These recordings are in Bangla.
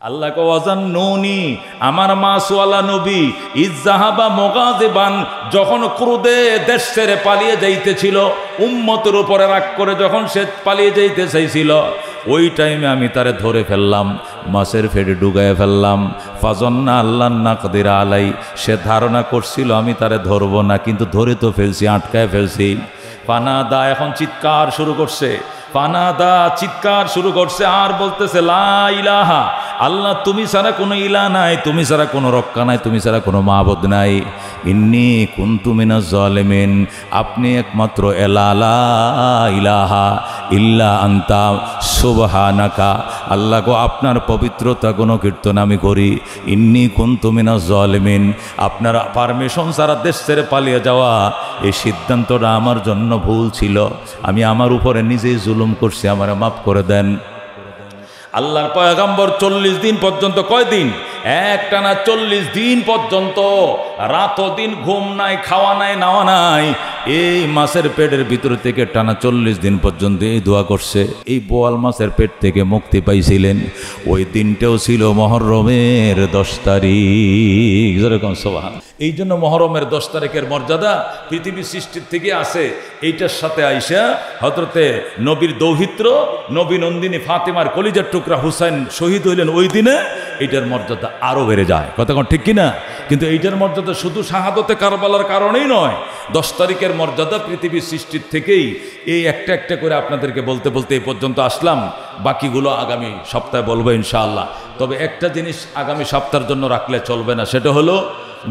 আল্লাহ ওয়াজান্নুনি, আমার মাসওয়ালা নবী ইজ্জাহাবা মুগাযিবান, যখন ক্রোধে দেশ ছেড়ে পালিয়ে যাইতেছিল, উম্মতের উপরে রাগ করে যখন সে পালিয়ে যাইতে চাইছিল, ওই টাইমে আমি তারে ধরে ফেললাম, মাছের ফেটে ডুগায় ফেললাম। ফাজন্না আল্লাহ নাকদির আলাই, সে ধারণা করছিল আমি তারে ধরবো না, কিন্তু ধরে তো ফেলছি, আটকায় ফেলছি। ফানাদা, এখন চিৎকার শুরু করছে, ফানাদা চিৎকার শুরু করছে আর বলতেছে লা ইলাহা, আল্লাহ তুমি ছাড়া কোনো ইলাহ নাই, তুমি ছাড়া কোনো রক্ষা নাই, তুমি ছাড়া কোনো মাবুদ নাই। ইন্নী কুনতু মিনাজ জালিমিন, আপনি একমাত্র লা ইলাহা ইল্লা আনতা সুবহানাকা, আল্লাহ গো আপনার পবিত্রতা গুণকীর্তন আমি করি। ইন্নী কুনতু মিনাজ জালিমিন, আপনার পারমিশন ছাড়া দেশ ছেড়ে পালিয়ে যাওয়া, এই সিদ্ধান্তটা আমার জন্য ভুল ছিল, আমি আমার উপরে নিজেই জুলুম করছি, আমারে মাফ করে দেন। আল্লাহর পয়গম্বর 40 দিন পর্যন্ত, কয়দিন? একটানা 40 দিন পর্যন্ত রাত ও দিন ঘুম নাই, খাওয়া নাই, নাওয়া নাই, এই মাছের পেটের ভিতর থেকে টানা 40 দিন পর্যন্ত এই দোয়া করছে। এই বোয়াল মাছের পেট থেকে মুক্তি পাইছিলেন। ওই দিনটাও ছিল মহরমের 10 তারিখ, যেরকম সুবহান। এই জন্য মহরমের 10 তারিখের মর্যাদা পৃথিবী সৃষ্টির থেকে আছে। এইটার সাথে আইসা হযরতে নবীর দৌহিত্র নবী নন্দিনী ফাতেমার কলিজার টুকরা হুসাইন শহীদ হইলেন ওই দিনে, এইটার মর্যাদা আরো বেড়ে যায়। কথা কোন ঠিক কিনা? কিন্তু এইটার মর্যাদা শুধু শাহাদতে কারবালার কারণেই নয়, 10 তারিখের মর্যাদা পৃথিবীর সৃষ্টির থেকেই। এই একটা একটা করে আপনাদেরকে বলতে বলতে এই পর্যন্ত আসলাম, বাকিগুলো আগামী সপ্তাহে বলবো ইনশাআল্লাহ। তবে একটা জিনিস আগামী সপ্তাহের জন্য রাখলে চলবে না, সেটা হলো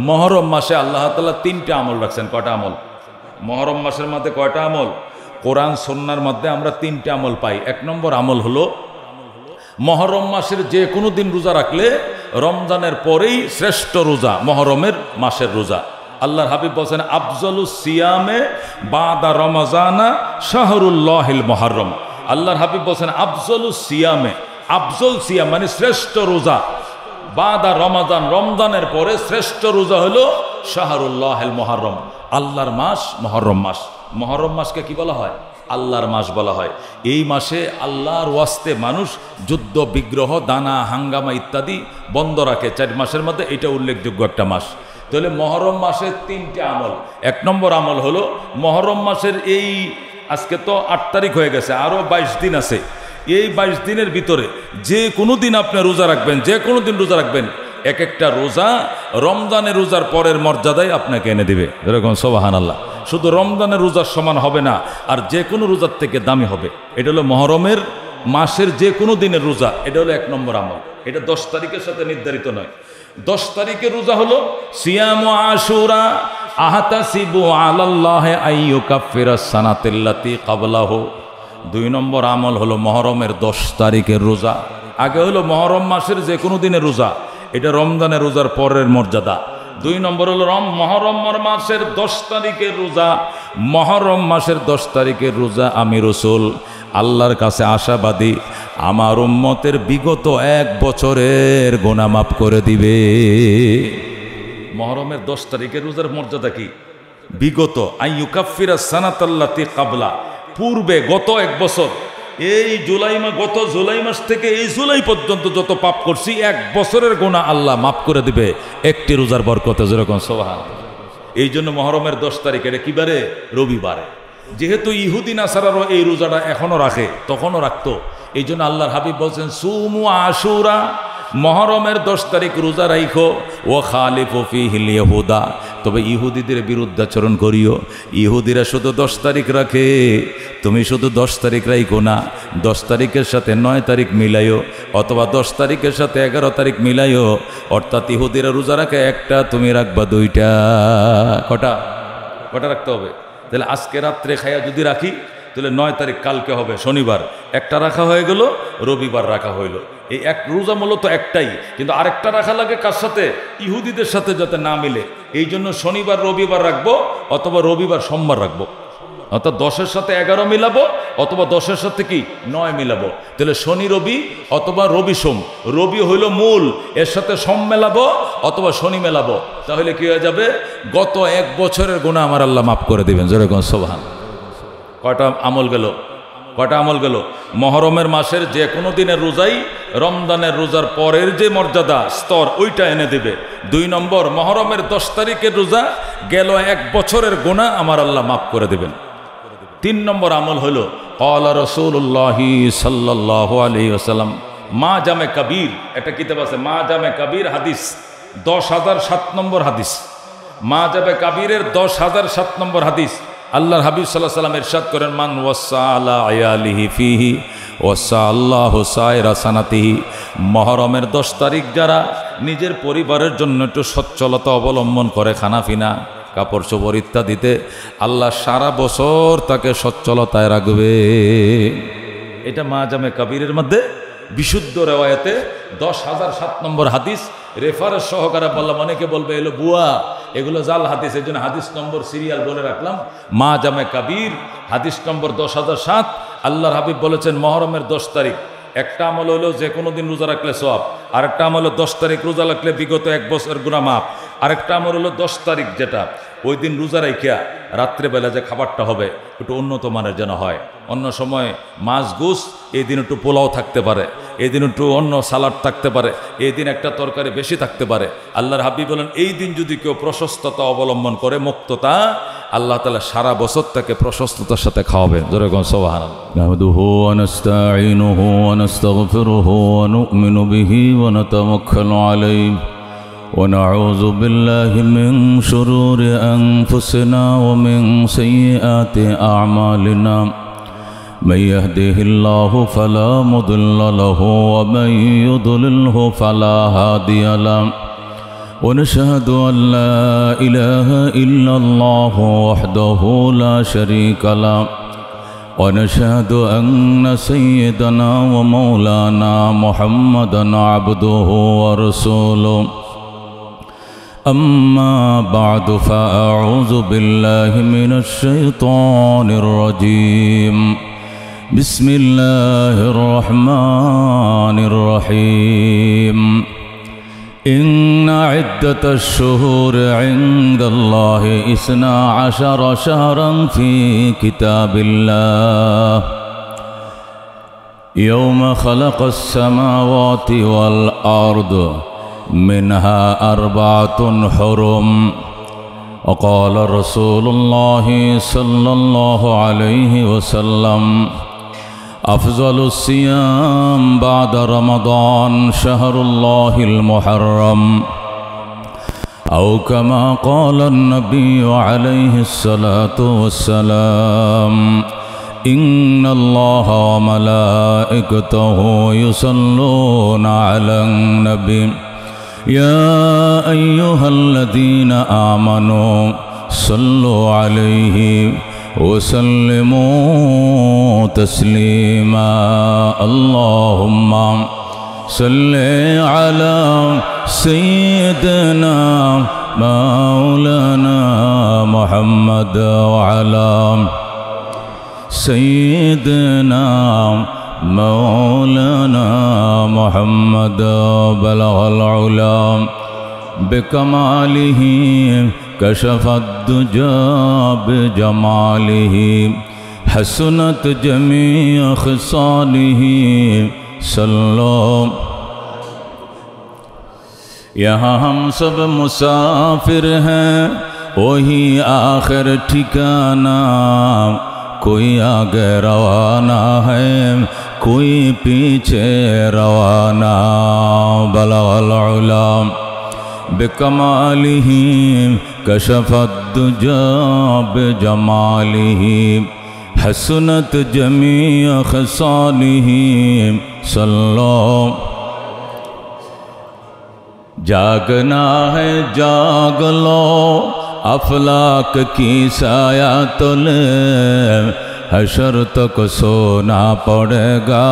মহরম মাসে আল্লাহ তাআলা 3টা আমল রাখছেন। কয়টা আমল? মহরম মাসের মধ্যে কয়টা আমল? কোরআন সুন্নাহর মধ্যে আমরা 3টা আমল পাই। 1 নম্বর আমল হলো মহরম মাসের যে কোনো দিন রোজা রাখলে রমজানের পরেই শ্রেষ্ঠ রোজা মহরমের মাসের রোজা। আল্লাহর হাবিব বলেন আফজালুস সিয়ামে বাদা রমাজানা শাহরুল্লাহিল মুহররম। আল্লাহর হাবিব বলেন আফজালুস সিয়ামে, আফজল সিয়াম মানে শ্রেষ্ঠ রোজা, বাদা রমাজান, রমজানের পরে শ্রেষ্ঠ রোজা হলো শাহরুল্লাহিল মুহররম, আল্লাহর মাস মহরম মাস। মহরম মাসকে কি বলা হয়? আল্লাহর মাস বলা হয়। এই মাসে আল্লাহর ওয়াস্তে মানুষ যুদ্ধ বিগ্রহ দানা হাঙ্গামা ইত্যাদি বন্ধ রাখে 4 মাসের মধ্যে, এটা উল্লেখযোগ্য একটা মাস। তাহলে মহরম মাসের 3টে আমল। 1 নম্বর আমল হলো মহরম মাসের এই আজকে তো 8 তারিখ হয়ে গেছে, আরও 22 দিন আছে। এই 22 দিনের ভিতরে যে কোনো দিন আপনি রোজা রাখবেন, যে কোনো দিন রোজা রাখবেন, এক একটা রোজা রমজানের রোজার পরের মর্যাদায় আপনাকে এনে দিবে। এরকম সুবহানাল্লাহ। শুধু রমজানের রোজার সমান হবে না, আর যে কোনো রোজার থেকে দামি হবে। এটা হলো মহরমের মাসের যে কোনো দিনের রোজা, এটা হলো 1 নম্বর আমল। এটা 10 তারিখের সাথে নির্ধারিত নয়। 10 তারিখের রোজা হলো সিয়ামু আশুরা আহতাসিবু আলাল্লাহি আইয়ুকাফিরাস সানাতাল্লাতী ক্বাবলাহু। 2 নম্বর আমল হলো মহরমের 10 তারিখের রোজা। আগে হলো মহরম মাসের যে কোনো দিনের রোজা, এটা রমজানের রোজার পরের মর্যাদা। 2 নম্বর হলো মহরম মাসের 10 তারিখের রোজা। মহরম মাসের 10 তারিখের রোজা আমি রাসূল আল্লাহর কাছে আশাবাদী, আমার উম্মতের বিগত 1 বছরের গুনাহ মাফ করে দিবে। মহরমের 10 তারিখের রোজার মর্যাদা কি? বিগত আইয়ুকাফিরাস সানাতাল্লাতী ক্বাবলা, পূর্বে গত 1 বছর, এই গত জুলাই মাস থেকে এই জুলাই পর্যন্ত যত পাপ করছি 1 বছরের গুনাহ আল্লাহ মাফ করে দিবে একটি রোজার বরকতে। যেরকম সুবহানাল্লাহ। এই জন্য মহরমের 10 তারিখ, এটা কি বারে? রবিবারে। যেহেতু ইহুদি নাসারারও এই রোজাটা এখনো রাখে, তখনও রাখতো, এই জন্য আল্লাহর হাবিব বলছেন সুমু আশুরা, মহরমের 10 তারিখ রোজা রাইখো, ও খালিফু ফিহিল ইহুদা, তবে ইহুদিদের বিরুদ্ধাচরণ করিও। ইহুদিরা শুধু 10 তারিখ রাখে, তুমি শুধু 10 তারিখ রাইখো না, 10 তারিখের সাথে 9 তারিখ মিলাইও, অথবা 10 তারিখের সাথে 11 তারিখ মিলাইও। অর্থাৎ ইহুদিরা রোজা রাখে 1টা, তুমি রাখবা 2টা। কটা রাখতে হবে? তাহলে আজকে রাত্রে খাইয়া যদি রাখি, তাহলে 9 তারিখ কালকে হবে শনিবার, 1টা রাখা হয়ে গেল, রবিবার রাখা হইল। এই এক রোজা মূলত একটাই, কিন্তু আরেকটা রাখা লাগে কার সাথে? ইহুদিদের সাথে, যাতে না মিলে। এই জন্য শনিবার রবিবার রাখবো, অথবা রবিবার সোমবার রাখবো। অর্থাৎ 10-এর সাথে 11 মিলাবো, অথবা 10-এর সাথে কি 9 মিলাবো। তাহলে শনি রবি অথবা রবি সোম, রবি হইল মূল, এর সাথে সোম মেলাবো অথবা শনি মেলাবো, তাহলে কি হয়ে যাবে? গত 1 বছরের গুনাহ আমার আল্লাহ মাফ করে দিবেন। যেরকম সুবহান। কয়টা আমল গেল? কয়টা আমল গেল? মহরমের মাসের যে কোনো দিনের রোজাই রমজানের রোজার পরের যে মর্যাদা স্তর ওইটা এনে দেবে। 2 নম্বর, মহরমের 10 তারিখের রোজা গেল 1 বছরের গুনাহ আমার আল্লাহ মাফ করে দেবেন। 3 নম্বর আমল হলো ক্বালা রাসূলুল্লাহি সাল্লাল্লাহু আলাইহি ওয়াসাল্লাম, মা জামে কবির, একটা কিতাব আছে মা জামে কবির, হাদিস 10,007 নম্বর হাদিস। মা জামে কবিরের 10,007 নম্বর হাদিস। আল্লাহর হাবিব সাল্লাল্লাহু আলাইহি ওয়াসাল্লাম ইরশাদ করেন, মান ওয়াসা আলা আয়ালিহি ফিহি ওয়াসা আল্লাহু সায়রা সানাতিহি। মহরমের 10 তারিখ যারা নিজের পরিবারের জন্য একটু সচ্ছলতা অবলম্বন করে, খানাফিনা কাপড় চোপড় ইত্যাদিতে, আল্লাহ সারা বছর তাকে সচ্ছলতায় রাখবে। এটা মা জামে কবিরের মধ্যে বিশুদ্ধ রেওয়ায়েতে 10,007 নম্বর হাদিস। রেফারেন্স সহকারে বললাম, অনেকে বলবে এলো বুয়া, এগুলো জাল হাদিস, এই জন্য হাদিস নম্বর সিরিয়াল বলে রাখলাম। মা জামে কবির হাদিস নম্বর 10,007। আল্লাহর হাবিব বলেছেন মহরমের 10 তারিখ একটা আমল হলো যে কোনো দিন রোজা রাখলে সওয়াব, আরেকটা আমল হলো 10 তারিখ রোজা রাখলে বিগত 1 বছর গুনাহ মাফ, আরেকটা আমল হলো 10 তারিখ যেটা ওই দিন রোজা রাখিয়া রাত্রেবেলা যে খাবারটা হবে একটু উন্নত মানের যেন হয়। অন্য সময় মাছ গুস, এই দিন একটু পোলাও থাকতে পারে, এই দিন একটু অন্য সালাড থাকতে পারে, এই দিন একটা তরকারি বেশি থাকতে পারে। আল্লাহর হাবিব বলেন এই দিন যদি কেউ প্রশস্ততা অবলম্বন করে, মুক্ততা, আল্লাহ তাআলা সারা বছর তাকে প্রশস্ততার সাথে খাওয়াবে। জোরে কোন সুবহানাল্লাহ। নাহমাদুহু ওয়া নাস্তাঈনুহু ওয়া নাস্তাগফিরুহু ওয়া নু'মিনু বিহি ওয়া নাতাওয়াক্কালু আলাইহি ওয়া নাউযু বিল্লাহি মিন শুরুরি আনফুসিনা ওয়া মিন সাইয়্যাতি আ'মালিনা। من يهده الله فلا مضل له ومن يضلله فلا هادي له ونشهد أن لا إله إلا الله وحده لا شريك له ونشهد أن سيدنا ومولانا محمدا عبده ورسوله أما بعد فأعوذ بالله من الشيطان الرجيم بسم الله الرحمن الرحيم إن عدة الشهور عند الله 12 شهرا في كتاب الله يوم خلق السماوات والأرض منها 4 حرم. وقال رسول الله صلى الله عليه وسلم أفضل الصيام بعد رمضان شهر الله المحرم أو كما قال النبي عليه الصلاة والسلام إن الله وملائكته يصلون على النبي يا أيها الذين آمنوا صلوا عليه وسلموا تسليما. اللهم صل على سيدنا مولانا محمد وعلى سيدنا مولانا محمد. بلغ العلا بكماله كشف الدجى بجماله حسنت جميع خصاله صلوا. यहाँ हम सब मुसाफिर हैं, वही आखिर ठिकाना, कोई आगे रवाना है, कोई पीछे रवाना. बलगल उला बिकमालिही कशफत दुजा बिजमालिही हसनत जमीअ खसालिही सल्लो. जागना है जाग लो, अफलाक की साया तले, हशर तक सोना पड़ेगा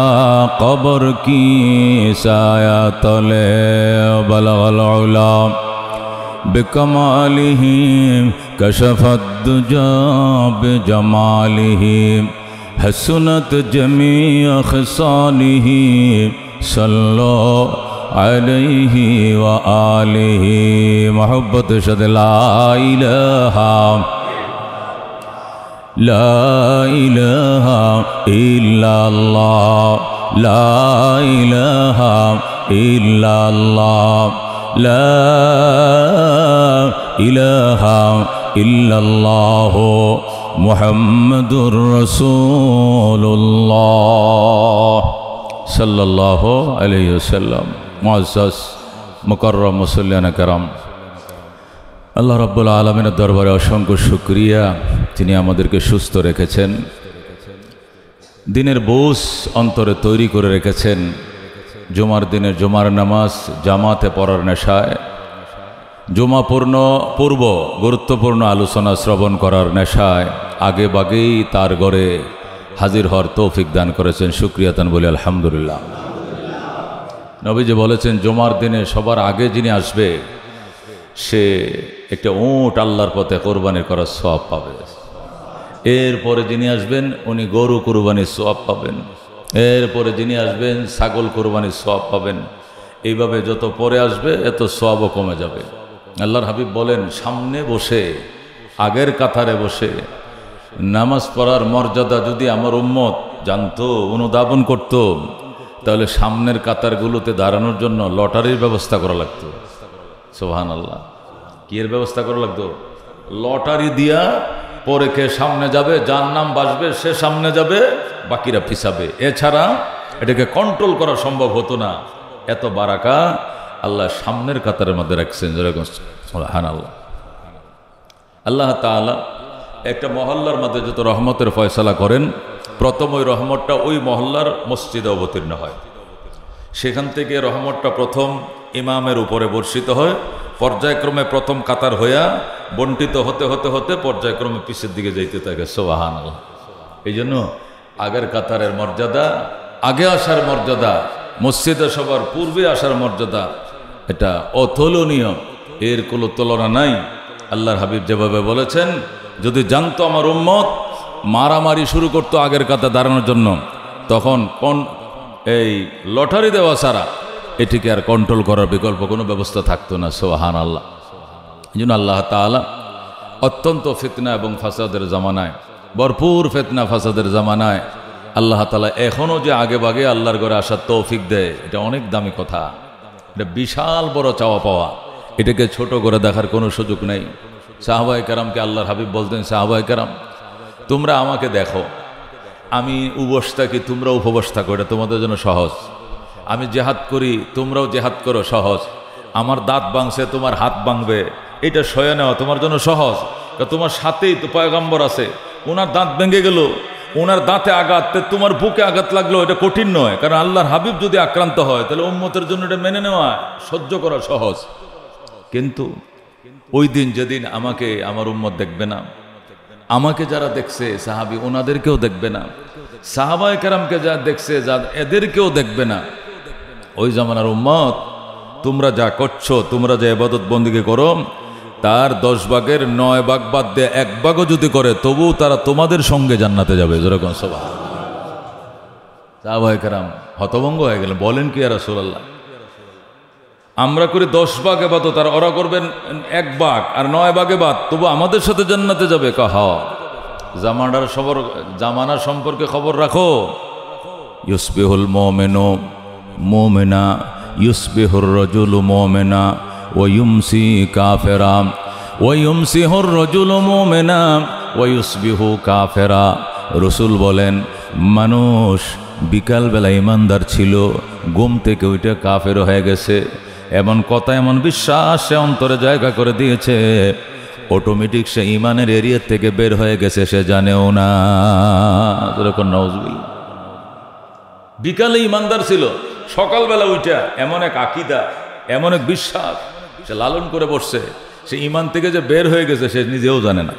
कब्र की साया तले. बलगल उला बिकमालिही कशफत दुजा बिजमालिही हसनत जमीअ खसालिही सल्लो अलैहि व आलिहि. मोहब्बत शद ला इलाहा লা ইলাহা ইল্লাল্লাহ লা ইলাহা ইল্লাল্লাহ লা ইলাহা ইল্লাল্লাহ মুহাম্মাদুর রাসূলুল্লাহ সাল্লাল্লাহু আলাইহি ওয়াসাল্লাম। মুআজ্জাজ মুকাররম মুসল্লিয়ানা কেরাম, আল্লাহ রাব্বুল আলামিনের দরবারে অসংখ্য শুকরিয়া, তিনি আমাদেরকে সুস্থ রেখেছেন, দিনের বোঝ অন্তরে তৈরি করে রেখেছেন। জুমার দিনে জুমার নামাজ জামাতে পড়ার নেশায়, জুমা পূর্ব গুরুত্বপূর্ণ আলোচনা শ্রবণ করার নেশায় আগে বাগেই তার ঘরে হাজির হওয়ার তৌফিক দান করেছেন। শুকরিয়া তান বলি আলহামদুলিল্লাহ। নবীজি বলেছেন, জুমার দিনে সবার আগে যিনি আসবে সে একটা উট আল্লাহর পথে কোরবানি করার সওয়াব পাবে। এরপরে যিনি আসবেন উনি গরু কোরবানির সওয়াব পাবেন। এরপরে যিনি আসবেন ছাগল কোরবানির সওয়াব পাবেন। এইভাবে যত পরে আসবে এত সওয়াবও কমে যাবে। আল্লাহর হাবিব বলেন, সামনে বসে আগের কাতারে বসে নামাজ পড়ার মর্যাদা যদি আমার উম্মত জানতো, অনুধাবন করত, তাহলে সামনের কাতারগুলোতে দাঁড়ানোর জন্য লটারির ব্যবস্থা করা লাগতো। সুবহানাল্লাহ। কি এর ব্যবস্থা করা লাগতো? লটারি দিয়া পরে কে সামনে যাবে, যার নাম বাসবে সে সামনে যাবে, বাকিরা পিছাবে। এছাড়া এটাকে কন্ট্রোল করা সম্ভব হতো না। এত বারাকা আল্লাহ সামনের কাতারের মধ্যে রাখছেন। সুবহানাল্লাহ। আল্লাহ তাআলা একটা মহল্লার মধ্যে যত রহমতের ফয়সালা করেন, প্রথম ওই রহমতটা ওই মহল্লার মসজিদে অবতীর্ণ হয়। সেখান থেকে রহমতটা প্রথম ইমামের উপরে বর্ষিত হয়, পর্যায়ক্রমে প্রথম কাতার হইয়া বন্টিত হতে হতে হতে পর্যায়ক্রমে পিছের দিকে যাইতে থাকে। সুবহানাল্লাহ। এই জন্য আগের কাতারের মর্যাদা, আগে আসার মর্যাদা, মসজিদে সবার পূর্বে আসার মর্যাদা, এটা অতুলনীয়, এর কোনো তুলনা নাই। আল্লাহর হাবিব যেভাবে বলেছেন, যদি জানতো আমার উম্মত মারামারি শুরু করতো আগের কাতার দাঁড়ানোর জন্য, তখন এই লটারি দেওয়া ছাড়া এটিকে আর কন্ট্রোল করার বিকল্প কোনো ব্যবস্থা থাকতো না। সুবহানাল্লাহ। এই জন্য আল্লাহ তাআলা অত্যন্ত ফিতনা এবং ফাসাদের জামানায়, ভরপুর ফিতনা ফাসাদের জামানায় আল্লাহ তাআলা এখনও যে আগে বাগে আল্লাহর ঘরে আসার তৌফিক দেয়, এটা অনেক দামি কথা। এটা বিশাল বড় চাওয়া পাওয়া। এটাকে ছোট করে দেখার কোনো সুযোগ নেই। সাহাবায়ে কেরামকে আল্লাহর হাবিব বলতেন, সাহাবায়ে কেরাম তোমরা আমাকে দেখো, আমি উপবাস থাকি, তোমরা উপবাস থাকো, এটা তোমাদের জন্য সহজ। আমি জেহাদ করি, তোমরাও জেহাদ করো, সহজ। আমার দাঁত ভাঙছে, তোমার হাত ভাঙবে, এটা সয়ে নেওয়া তোমার জন্য সহজ। তোমার সাথেই তো পয়গম্বর আছে, ওনার দাঁত ভেঙে গেল, ওনার দাঁতে আঘাত, তোমার বুকে আঘাত লাগলো, এটা কঠিন নয়। কারণ আল্লাহর হাবিব যদি আক্রান্ত হয় তাহলে উম্মতের জন্য এটা মেনে নেওয়া, সহ্য করা সহজ। কিন্তু ওই দিন যেদিন আমাকে আমার উম্মত দেখবে না, আমাকে যারা দেখছে সাহাবী ওনাদেরকেও দেখবে না, সাহাবায়ে কেরামকে যা দেখছে যা এদেরকেও দেখবে না, ওই জামানার উম্মত তোমরা যা করছো, তোমরা যে ইবাদত বন্দেগী করো, তার 10 ভাগের 9 ভাগ বাদ দিয়ে 1 ভাগও যদি করে, তবুও তারা তোমাদের সঙ্গে জান্নাতে যাবে। যেরকম সুবহানাল্লাহ। সাহাবায়ে কেরাম হতভম্ব হয়ে গেলেন, বলেন কি ইয়া রাসূলুল্লাহ, আমরা করি 10 ভাগ ইবাদত আর ওরা করবেন 1 ভাগ আর 9 ভাগে বাদ, তবু আমাদের সাথে জান্নাতে যাবে। জামানার সম্পর্কে খবর রাখো। ইউসবিহুল মুমিনু মুমিনা ইউসবিহুর রাজুলু মুমিনা ওয়া ইউমসি কাফিরা ওয়া ইউমসিহুর রাজুলু মুমিনা ওয়া ইউসবিহু কাফিরা। রাসূল বলেন, মানুষ বিকালবেলা ইমানদার ছিল, ঘুম থেকে ওইটা কাফের হয়ে গেছে। এমন কথা, এমন বিশ্বাস সে অন্তরে জায়গা করে দিয়েছে, অটোমেটিক সে ইমানের এরিয়া থেকে বের হয়ে গেছে, সে জানেও না। বিকালে ইমানদার ছিল, সকালবেলা উঠা এমন এক আকীদা, এমন এক বিশ্বাস সে লালন করে বসছে, সে ইমান থেকে যে বের হয়ে গেছে সে নিজেও জানে না।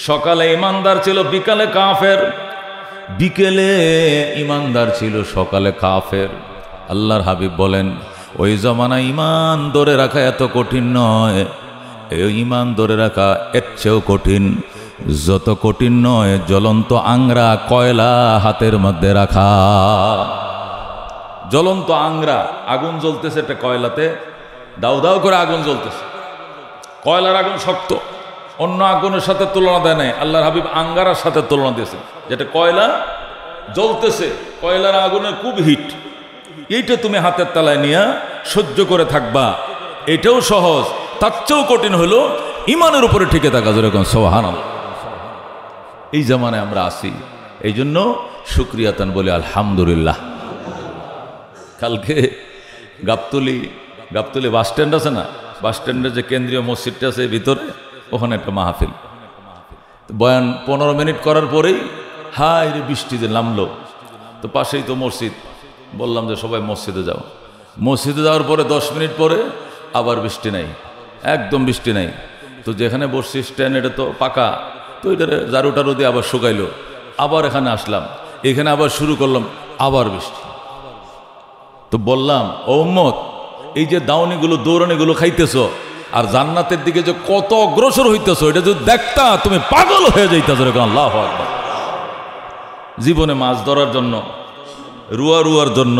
সকালে ইমানদার ছিল, বিকালে কাফের, বিকেলে ইমানদার ছিল, সকালে কাফের। আল্লাহর হাবিব বলেন, ওই জমানায় ইমান ধরে রাখা এত কঠিন নয়, এই ইমান ধরে রাখা এর চেয়েও কঠিন। যত কঠিন নয় জ্বলন্ত আংরা কয়লা হাতের মধ্যে রাখা। জ্বলন্ত আংরা, আগুন জ্বলতেছে একটা কয়লাতে, দাউ দাউ করে আগুন জ্বলতেছে, কয়লার আগুন শক্ত, অন্য আগুনের সাথে তুলনা দেয় নাই, আল্লাহর হাবিব আঙ্গারার সাথে তুলনা দিয়েছে, যেটা কয়লা জ্বলতেছে, কয়লার আগুনের খুব হিট, এইটা তুমি হাতের তালায় নিয়ে সহ্য করে থাকবা, এটাও সহজ। তার চেয়েও কঠিন হলো ইমানের উপরে টিকে থাকা, যেরকম সুবহানাল্লাহ। এই জামানায় আমরা আসি, এই জন্য শুকরিয়াতান বলি আলহামদুলিল্লাহ। কালকে গাবতলি বাস স্ট্যান্ড আছে না, বাস স্ট্যান্ডের যে কেন্দ্রীয় মসজিদটা আছে ভিতরে, ওখানে একটা মাহফিল, বয়ান 15 মিনিট করার পরেই হাই রে বৃষ্টি যে নামলো, তো পাশেই তো মসজিদ, বললাম যে সবাই মসজিদে যাও। মসজিদে যাওয়ার পরে 10 মিনিট পরে আবার বৃষ্টি নাই, একদম বৃষ্টি নাই। তো যেখানে বসছি স্ট্যান্ড, এটা তো পাকা, তো এটারে ঝাড়ু টাড়ু দিয়ে আবার শুকাইলো, আবার এখানে আসলাম, এখানে আবার শুরু করলাম, আবার বৃষ্টি। তো বললাম, ও উম্মত, এই যে দাউনিগুলো দৌড়ানিগুলো খাইতেছ আর জান্নাতের দিকে যে কত অগ্রসর হইতেছ, এটা যদি দেখতা তুমি পাগল হয়ে যাইতেছ। আল্লাহু আকবার। জীবনে মাছ ধরার জন্য, রুয়ার জন্য,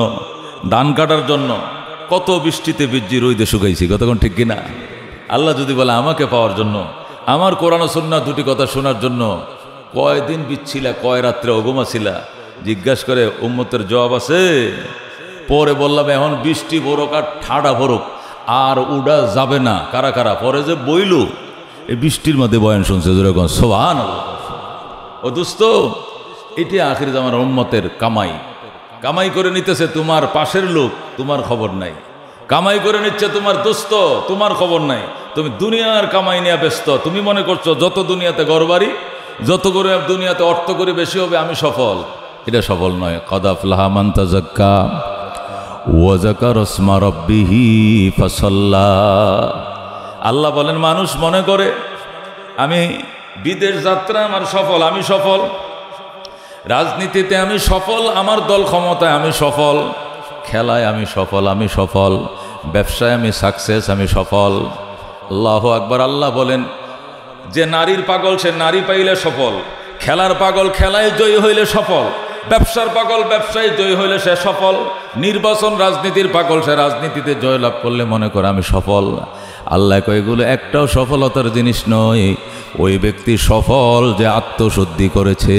ধান কাটার জন্য কত বৃষ্টিতে ভিজি রইদে শুকাইছি, কতক্ষণ ঠিক কিনা? আল্লাহ যদি বলে আমাকে পাওয়ার জন্য, আমার কোরআন ও সুন্নাহ দুটি কথা শোনার জন্য কয়দিন বিচ্ছিলা, কয় রাত্রে অঘুমা ছিলা, জিজ্ঞাসা করে উম্মতের জবাব আছে। পরে বললাম এখন বৃষ্টি ভরুক আর ঠাডা ভরুক আর উড়া যাবে না, কারা কারা পরে যে বইল এই বৃষ্টির মধ্যে বয়ান শুনছে, যেরকম সুবহানাল্লাহ। ও দোস্ত, এটি আখির জামানার উম্মতের কামাই করে নিতেছে তোমার পাশের লোক, তোমার খবর নাই। কামাই করে নিচ্ছে তোমার দোস্ত, তোমার খবর নাই। তুমি দুনিয়ার কামাই নিয়ে ব্যস্ত, তুমি মনে করছো যত দুনিয়াতে ঘরবাড়ি, যত করে দুনিয়াতে অর্থ করে বেশি হবে আমি সফল। এটা সফল নয়। কদ আফলাহা মান তাযাক্কা ওয়া যাকারা ইসমা রাব্বিহি ফাসাল্লা। আল্লাহ বলেন, মানুষ মনে করে আমি বিদেশ যাত্রা আমার সফল, আমি সফল, রাজনীতিতে আমি সফল, আমার দল ক্ষমতায় আমি সফল, খেলায় আমি সফল, ব্যবসায় আমি সাকসেস, আমি সফল। আল্লাহু আকবার। আল্লাহ বলেন যে নারীর পাগল সে নারী পাইলে সফল, খেলার পাগল খেলায় জয়ী হইলে সফল, ব্যবসার পাগল ব্যবসায় জয়ী হইলে সে সফল, নির্বাচন রাজনীতির পাগল সে রাজনীতিতে জয়লাভ করলে মনে করে আমি সফল। আল্লাহ কয় এগুলো একটাও সফলতার জিনিস নয়, ওই ব্যক্তি সফল যে আত্মশুদ্ধি করেছে।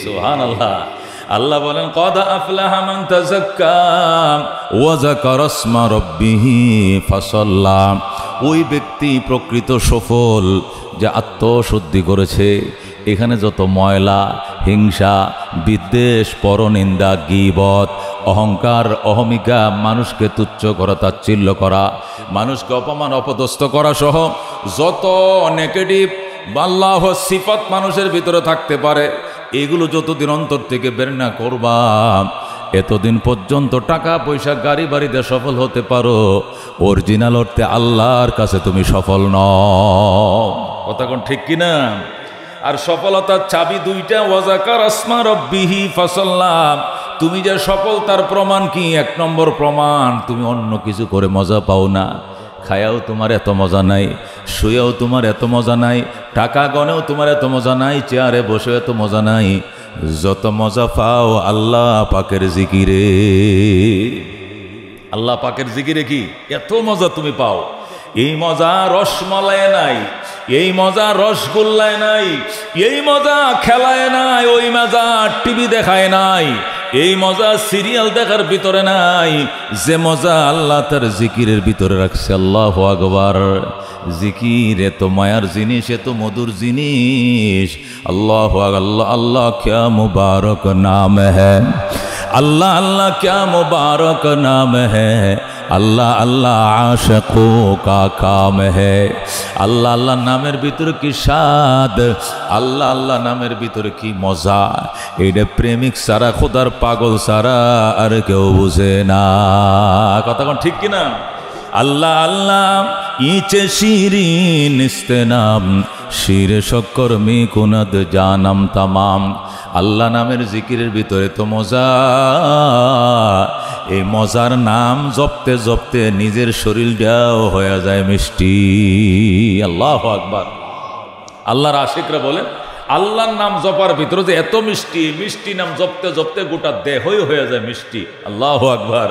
সুবহানাল্লাহ। আল্লাহ বলেন কদ আফলাহা মান তাযাক্কা ওয়া যাকারা ইসমা রাব্বিহি ফাসাল্লা। ওই ব্যক্তি প্রকৃত সফল যে আত্মশুদ্ধি করেছে। এখানে যত ময়লা, হিংসা, বিদ্বেষ, পরনিন্দা, গীবত, অহংকার, অহমিকা, মানুষকে তুচ্ছ করা, তাচ্ছিল্য করা, মানুষকে অপমান অপদস্থ করা সহ যত নেগেটিভ আল্লাহ সিফাত মানুষের ভিতরে থাকতে পারে, এগুলো যতদিন অন্তর থেকে বের না করবা, এতদিন পর্যন্ত টাকা পয়সা গাড়ি বাড়িতে সফল হতে পারো, অরিজিনাল অর্থে আল্লাহর কাছে তুমি সফল নও। কথা কোন ঠিক কিনা? আর সফলতার চাবি দুইটা, ওয়া যাকারা ইসমা রাব্বিহি ফাসাল্লা। তুমি যে সফল তার প্রমাণ কি? 1 নম্বর প্রমাণ, তুমি অন্য কিছু করে মজা পাও না। খায়াও তোমার এত মজা নাই, শুয়েও তোমার এত মজা নাই, টাকা গনেও তোমার এত মজা নাই, চেয়ারে বসে এত মজা নাই। যত মজা পাও আল্লাহ পাকের জিকিরে। আল্লাহ পাকের জিকিরে কি এত মজা তুমি পাও? এই মজা রসমলায় নাই, এই মজা রসগোল্লায় নাই, এই মজা খেলায় নাই, ওই মজা টিভি দেখায় নাই, এই মজা সিরিয়াল দেখার ভিতরে নাই। যে মজা আল্লাহ তার জিকিরের ভিতরে রাখছে। আল্লাহু আকবার। জিকির এত মায়ার জিনিস, এত মধুর জিনিস। আল্লাহু আল্লাহ আল্লাহ क्या मुबारक नाम है, अल्लाह अल्लाह क्या मुबारक नाम है, अल्लाह अल्लाह आशिकों का काम है। আল্লাহ আল্লাহ নামের ভিতরে কি স্বাদ, আল্লাহ আল্লাহ নামের ভিতরে কি মজা। এটা প্রেমিক সারা, খোদার পাগল সারা আর কেউ বুঝে না। কথা কোন ঠিক কিনা? আল্লাহ আল্লাহ ইচে শিরিন ইস্তেনাম, শিরে শক্কর মি কুনাদ জানাম তামাম। আল্লাহ নামের জিকিরের ভিতরে তো মজা। এই মজার নাম জপতে জপতে নিজের শরীরটাও হয়ে যায় মিষ্টি। আল্লাহু আকবার। আল্লাহর আশিকরা বলে আল্লাহর নাম জপার ভিতরে যে এত মিষ্টি, মিষ্টি নাম জপতে জপতে গোটা দেহই হয়ে যায় মিষ্টি। আল্লাহু আকবার।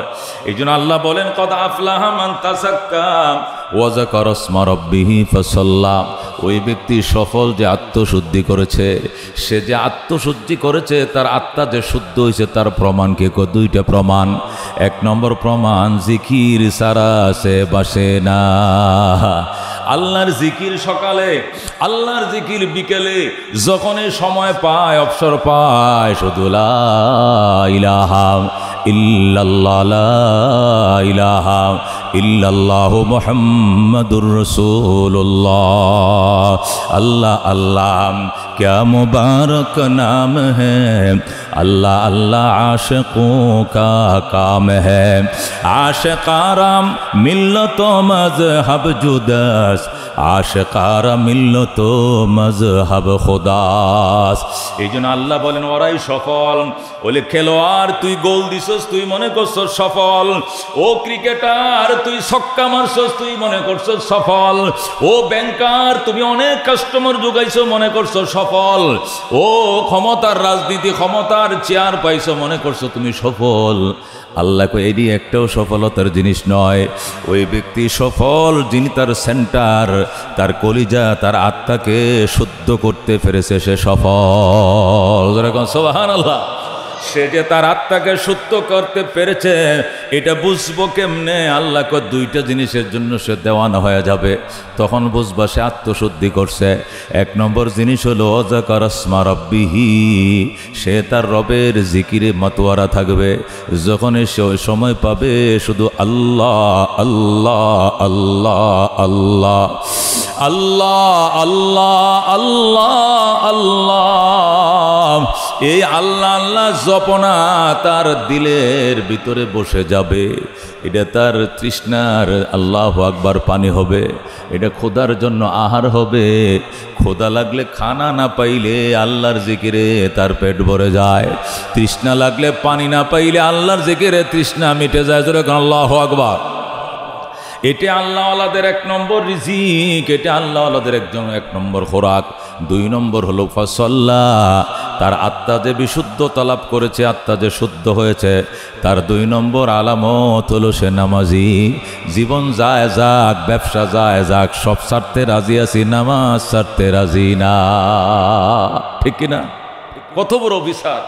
এই জন্য আল্লাহ বলেন কদ আফলাহা মান তাযাক্কা ওয়া যাকারা ইসমা রাব্বিহি ফাসাল্লা। ওই ব্যক্তি সফল যে আত্মশুদ্ধি করেছে, সে যে আত্মশুদ্ধি করেছে তার আত্মা যে শুদ্ধ হয়েছে তার প্রমাণ কে? দুইটা প্রমাণ। এক নম্বর প্রমাণ, জিকির সারা সে বাসে না। আল্লাহর জিকির সকালে, আল্লাহর জিকির বিকেলে, যখনই সময় পায়, অবসর পায়, শুধু লা ইলাহা ইল্লাল্লাহ, লা ইলাহা ইল্লাল্লাহু মুহাম্মাদুর রাসূলুল্লাহ। আল্লাহ আল্লাহ क्या मुबारक नाम है, अल्लाह अल्लाह आशिकों का काम है। आशिकाराम मिल्लतो मजहब जुदास, आशिकारा मिल्लतो मजहब खुदास। এই জন্য আল্লাহ বলেন ওরাই সফল। বলে খেলোয়াড় তুই গোল দিছস, তুই মনে করছস সফল। ও ক্রিকেটার তুই ছক্কা মারছস, তুই মনে করছস সফল। ও ব্যাংকার তুমি অনেক কাস্টমার যোগাইছো, মনে করছো সফল। ও ক্ষমতার রাজনীতি, ক্ষমতার চেয়ার পাইছো, মনে করছো তুমি সফল। আল্লাহ কই এটি একটাও সফলতার জিনিস নয়। ওই ব্যক্তি সফল যিনি তার সেন্টার, তার কলিজা, তার আত্মাকে শুদ্ধ করতে পেরেছে, সে সফল। সুবহানাল্লাহ। সে যে তার আত্মাকে শুদ্ধ করতে পেরেছে, এটা বুঝবো কেমনে? আল্লাহ কয় দুইটা জিনিসের জন্য সে দেওয়ানা হয়ে যাবে, তখন বুঝবা সে আত্মশুদ্ধি করছে। এক নম্বর জিনিস হলো যাকার আসমা রাব্বিহি, সে তার রবের জিকিরে মাতোয়ারা থাকবে। যখনই সে ওই সময় পাবে শুধু আল্লাহ আল্লাহ আল্লাহ আল্লাহ আল্লাহ আল্লাহ আল্লাহ আল্লাহ, এই আল্লাহ আল্লাহ জপনা তার দিলের ভিতরে বসে যাবে। এটা তার তৃষ্ণার আল্লাহু আকবার পানি হবে, এটা খোদার জন্য আহার হবে। খোদা লাগলে খানা না পাইলে আল্লাহর জিকিরে তার পেট ভরে যায়। তৃষ্ণা লাগলে পানি না পাইলে আল্লাহর জিকিরে তৃষ্ণা মিটে যায়। যেরকম আল্লাহু আকবার। এটা আল্লাহওয়ালাদের এক নম্বর রিজিক, এটা আল্লাহওয়ালাদের এক নম্বর খোরাক। দুই নম্বর হলো ফাসাল্লা, তার আত্মা যে বিশুদ্ধতা লাভ করেছে, আত্মা যে শুদ্ধ হয়েছে, তার দুই নম্বর আলামত হলো সে নামাজি। জীবন যায় যাক, ব্যবসা যায় যাক, সব ছাড়তে রাজি আছি, নামাজ ছাড়তে রাজি না। ঠিক কিনা? কত বড় অফিসার,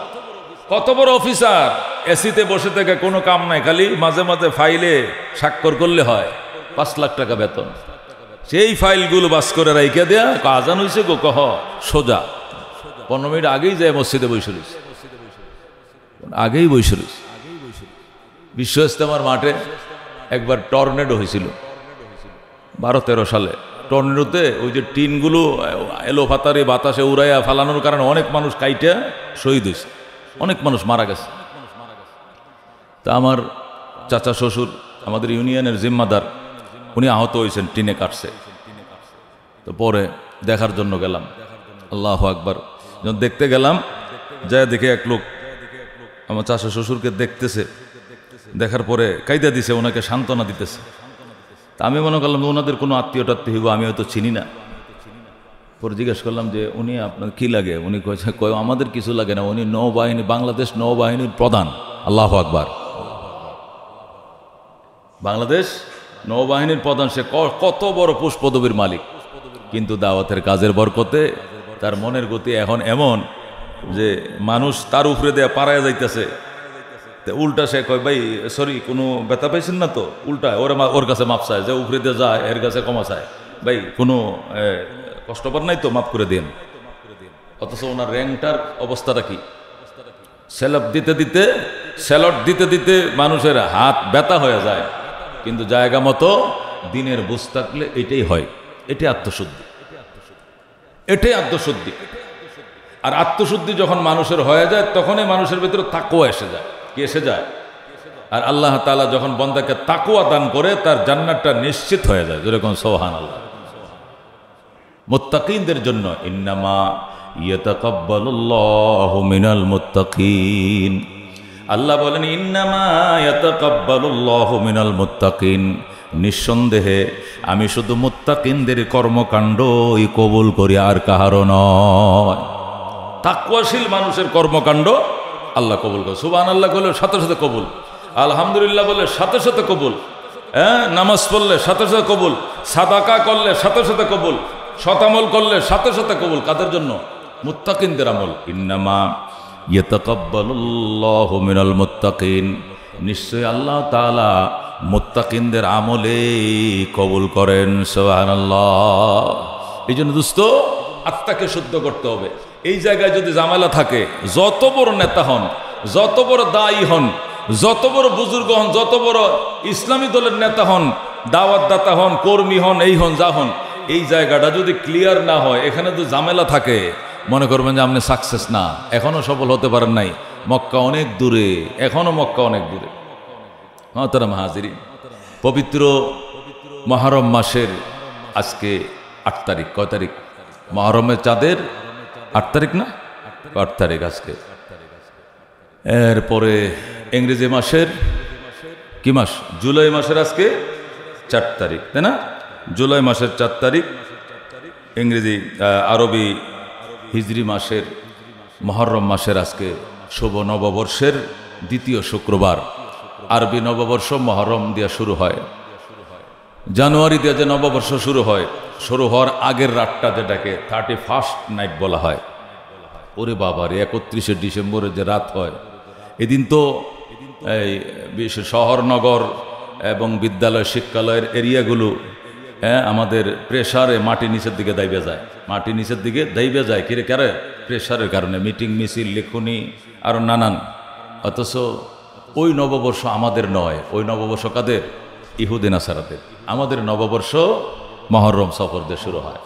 কত বড় অফিসার, এসিতে বসে থেকে কোনো কাম নাই, খালি মাঝে মাঝে ফাইলে স্বাক্ষর করলে হয়। 5 লাখ টাকা বেতন, সেই ফাইলগুলো বাস করে রাইখা দেয়া। আজান হয়েছে গো, কহ সোজা 15 মিনিট আগেই যায় মসজিদে বসে রয়েছে, আগেই বসে রয়েছে। বিশ্ব ইজতেমার মাঠে একবার টর্নেডো হয়েছিল 12-13 সালে। টর্নেডোতে ওই যে টিনগুলো এলো ফাতারে বাতাসে উড়াইয়া ফালানোর কারণে অনেক মানুষ কাইটা শহীদ হয়েছে, অনেক মানুষ মারা গেছে। তা আমার চাচা শ্বশুর আমাদের ইউনিয়নের জিম্মাদার, উনি আহত হয়েছেন, টিনে কাটছে। তো পরে দেখার জন্য গেলাম, আল্লাহু আকবার। যখন দেখতে গেলাম, যায় দেখে এক লোক আমার চাচা শ্বশুরকে দেখতেছে, দেখার পরে কায়দা দিছে, ওনাকে সান্ত্বনা দিতেছে। তা আমি মনে করলাম ওনাদের কোনো আত্মীয় টাত্মীয় হইব, আমি হয়তো চিনি না। পরে জিজ্ঞেস করলাম যে উনি আপনার কি লাগে? উনি কয় আমাদের কিছু লাগে না, উনি নৌবাহিনী, বাংলাদেশ নৌবাহিনীর প্রধান। আল্লাহু আকবার। বাংলাদেশ নৌবাহিনীর প্রধান, সে কত বড় পুষ্পদবীর মালিক। কিন্তু দাওয়াতের কাজের বরকতে তার মনের গতি এখন এমন যে মানুষ তার উপরে দেয়া পাড়ায় যাইতেছে, উল্টা সে কয় ভাই সরি কোনো ব্যথা পাইছেন না তো? উল্টা ওর কাছে মাপ চায়, যে উপরে দিয়ে যায় এর কাছে ক্ষমা চায়, ভাই কোনো কষ্ট পার নাই তো, মাফ করে দিন। অথচ ওনার র্যাঙ্কটার অবস্থাটা কি? স্যালট দিতে দিতে মানুষের হাত ব্যথা হয়ে যায়, কিন্তু জায়গা মতো দিনের বুঝ থাকলে এটাই হয়। এটাই আত্মশুদ্ধি, এটাই আত্মশুদ্ধি। আর আত্মশুদ্ধি যখন মানুষের হয়ে যায়, তখনই মানুষের ভিতরে তাকওয়া এসে যায়। কি এসে যায়? আর আল্লাহ তাআলা যখন বান্দাকে তাকওয়া দান করে, তার জান্নাতটা নিশ্চিত হয়ে যায়। যেরকম সুবহানাল্লাহ। মুত্তাকিনদের জন্য ইন্নামা ইয়াতাকাব্বালুল্লাহু মিনাল মুত্তাকিন, আল্লাহ বলেন ইন্নামা ইয়াতাকাব্বালুল্লাহু মিনাল মুত্তাকিন, নিঃসন্দেহে আমি শুধু মুত্তাকিনদের কর্মকাণ্ডই কবুল করি, আর কাহারও নয়। তাকওয়াশীল মানুষের কর্মকাণ্ড আল্লাহ কবুল করে। সুবহানাল্লাহ বলে সাথে সাথে কবুল, আলহামদুলিল্লাহ বলে সাথে সাথে কবুল, নামাজ পড়লে সাথে সাথে কবুল, সাদাকা করলে সাথে সাথে কবুল, সৎ আমল করলে সাথে সাথে কবুল। কাদের জন্য? মুত্তাকিনদের আমল। ইন্নামা ইয়াতাকাব্বালুল্লাহু মিনাল মুত্তাকিন, নিশ্চয় আল্লাহ তাআলা মুত্তাকিনদের আমলে কবুল করেন। সুবহানাল্লাহ। এই জন্য দোস্ত আত্মাকে শুদ্ধ করতে হবে। এই জায়গায় যদি ঝামেলা থাকে, যত বড় নেতা হন, যত বড় দায়ী হন, যত বড় বুজুর্গ হন, যত বড় ইসলামী দলের নেতা হন, দাওয়াতদাতা হন, কর্মী হন, এই হন যা হন, এই জায়গাটা যদি ক্লিয়ার না হয়, এখানে যদি ঝামেলা থাকে, মনে করবেন যে আপনি সাকসেস না, এখনো সফল হতে পারেন নাই। মক্কা অনেক দূরে, এখনো মক্কা অনেক দূরে। মহতারাম হাজিরিন, পবিত্র মুহররম মাসের আজকে 8 তারিখ। কয় তারিখ? মুহররমের চাঁদের 8 তারিখ না? 8 তারিখ আজকে। এরপরে ইংরেজি মাসের কি মাস? জুলাই মাসের আজকে 4 তারিখ, তাই না? জুলাই মাসের 4 তারিখ, ইংরেজি আরবি হিজরি মাসের মুহররম মাসের আজকে শুভ নববর্ষের দ্বিতীয় শুক্রবার। আরবি নববর্ষ মুহররম দিয়ে শুরু হয়, জানুয়ারি দিয়ে যে নববর্ষ শুরু হয়, শুরু হওয়ার আগের রাতটা যেটাকে 31st নাইট বলা হয়। ওরে বাবারে, 31শে ডিসেম্বরের যে রাত হয়, এদিন তো এই শহর নগর এবং বিদ্যালয় শিক্ষালয়ের এরিয়াগুলো আমাদের প্রেশারে মাটি নিচের দিকে দাইবে যায়, মাটি নিচের দিকে দাইবে যায়। কিরে কারে? প্রেশারের কারণে, মিটিং মিছিল লেখনি আরও নানান। অথচ ওই নববর্ষ আমাদের নয়, ওই নববর্ষ কাদের? ইহুদি নাসারাদের। আমাদের নববর্ষ মুহররম সফর দিয়ে শুরু হয়।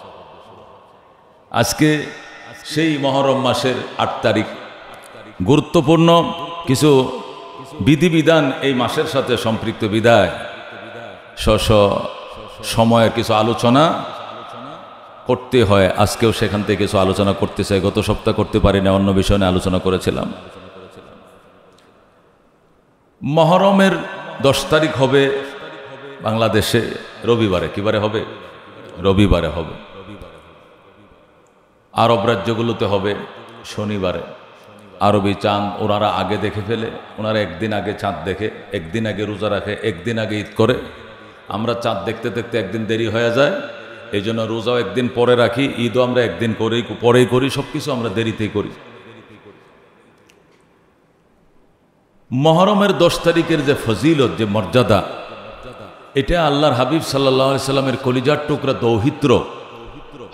আজকে সেই মুহররম মাসের 8 তারিখ। গুরুত্বপূর্ণ কিছু বিধিবিধান এই মাসের সাথে সম্পৃক্ত বিধায় সময়ের কিছু আলোচনা করতে হয়। আজকেও সেখান থেকে কিছু আলোচনা করতে চাই। গত সপ্তাহ করতে পারি না, অন্য বিষয় নিয়ে আলোচনা করেছিলাম। মুহররমের 10 তারিখ হবে বাংলাদেশে রবিবারে। কিবারে হবে? রবিবারে হবে। আরব রাজ্যগুলোতে হবে শনিবারে। আরবি চাঁদ ওনারা আগে দেখে ফেলে, ওনারা একদিন আগে চাঁদ দেখে, একদিন আগে রোজা রাখে, একদিন আগে ঈদ করে। আমরা চাঁদ দেখতে দেখতে একদিন দেরি হয়ে যায়, এই জন্য রোজাও একদিন পরে রাখি, ঈদও আমরা একদিন পরেই করি, সব কিছু আমরা দেরিতেই করি। মুহররমের 10 তারিখের যে ফজিলত, যে মর্যাদা, এটা আল্লাহর হাবিব সাল্লাল্লাহু আলাইহি সাল্লামের কলিজার টুকরা দৌহিত্র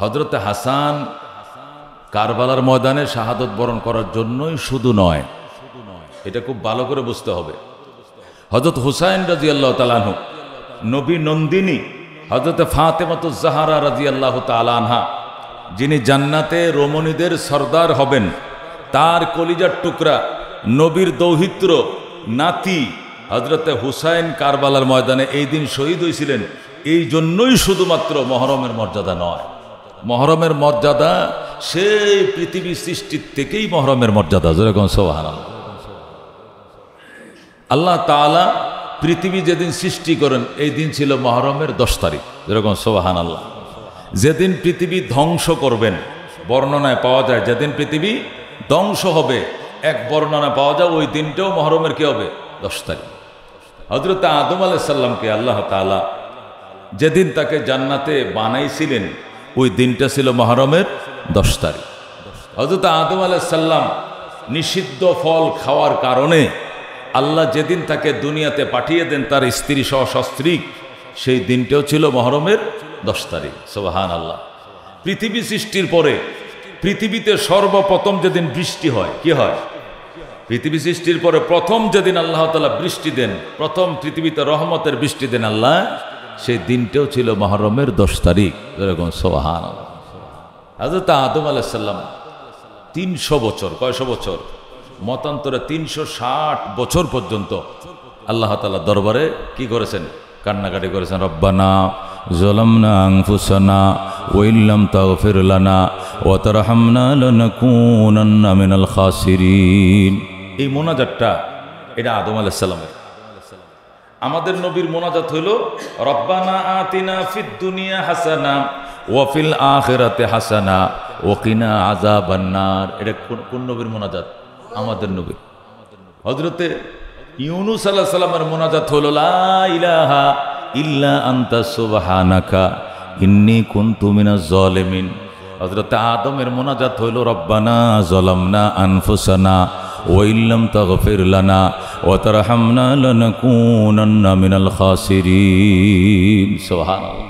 হযরত হাসান কারবালার ময়দানে শাহাদত বরণ করার জন্যই শুধু নয়, এটা খুব ভালো করে বুঝতে হবে। হযরত হুসাইন রাদিয়াল্লাহু তাআলা আনহু, নবী নন্দিনী হযরত ফাতেমাতুজ জাহরা রাদিয়াল্লাহু তাআলা আনহা, যিনি জান্নাতে রমণীদের সর্দার হবেন, তার কলিজার টুকরা নবীর দৌহিত্র নাতি হযরতে হুসাইন কারবালার ময়দানে এই দিন শহীদ হয়েছিলেন। এই জন্যই শুধুমাত্র মুহররমের মর্যাদা নয়, মুহররমের মর্যাদা সেই পৃথিবী সৃষ্টির থেকেই মুহররমের মর্যাদা। যেরকম সুবহানাল্লাহ, আল্লাহ তাআলা পৃথিবী যেদিন সৃষ্টি করেন এই দিন ছিল মুহররমের 10 তারিখ। যেরকম সুবহানাল্লাহ, যেদিন পৃথিবী ধ্বংস করবেন, বর্ণনায় পাওয়া যায় যেদিন পৃথিবী ধ্বংস হবে, এক বর্ণনা পাওয়া যায় ওই দিনটাও মুহররমের কি হবে? 10 তারিখ। হযরত আদম আলাইহিস সালামকে আল্লাহ তাআলা যেদিন তাকে জান্নাতে বানাইছিলেন, ওই দিনটা ছিল মুহররমের 10 তারিখ। হযরত আদম আলাইহিস সালাম নিষিদ্ধ ফল খাওয়ার কারণে আল্লাহ যেদিন তাকে দুনিয়াতে পাঠিয়ে দেন তার স্ত্রী সহ সস্ত্রীক, সেই দিনটাও ছিল মুহররমের 10 তারিখ। সুবহানাল্লাহ। পৃথিবী সৃষ্টির পরে পৃথিবীতে সর্বপ্রথম যেদিন বৃষ্টি হয়, কি হয়? পৃথিবী সৃষ্টির পরে প্রথম যেদিন আল্লাহ তাআলা বৃষ্টি দেন, প্রথম পৃথিবীতে রহমতের বৃষ্টি দেন আল্লাহ, সেই দিনটাও ছিল মুহররমের 10 তারিখ। এরকম সুবহানাল্লাহ। হযরত আদম আলাইহিস সালাম 300 বছর, কয়শো বছর? মতান্তরে 360 বছর পর্যন্ত আল্লাহ তাআলা দরবারে কি করেছেন? কান্নাকাটি করেছেন। রব্বানা যালামনা আনফুসানা ওয়া ইল্লাম তাগফির লানা ওয়া তারহামনা লানাকুনান্না মিনাল খাসিরিন। এই মোনাজাতটা এটা আদম আলাইহিস সালামের। আমাদের নবীর মোনাজাত হইল রব্বানা আতিনা ফিদ দুনিয়া হাসানা ওয়া ফিল আখিরাতি হাসানা ওয়া কিনা আযাবান নার। এটা কোন নবীর মোনাজাত? আমাদের নবী হযরতে ইউনূস আলাইহিস সালামের মোনাজাত হলো লা ইলাহা ইল্লা আনতা সুবহানাকা ইন্নী কুনতু মিনাজ জালিমিন। হযরত আদমের মোনাজাত হইল রব্বানা যালামনা আনফুসানা ওয়া ইল্লাম তাগফির লানা ওয়া তারহামনা লানাকুনান্না মিনাল খাসিরিন। সুবহানাল্লাহ।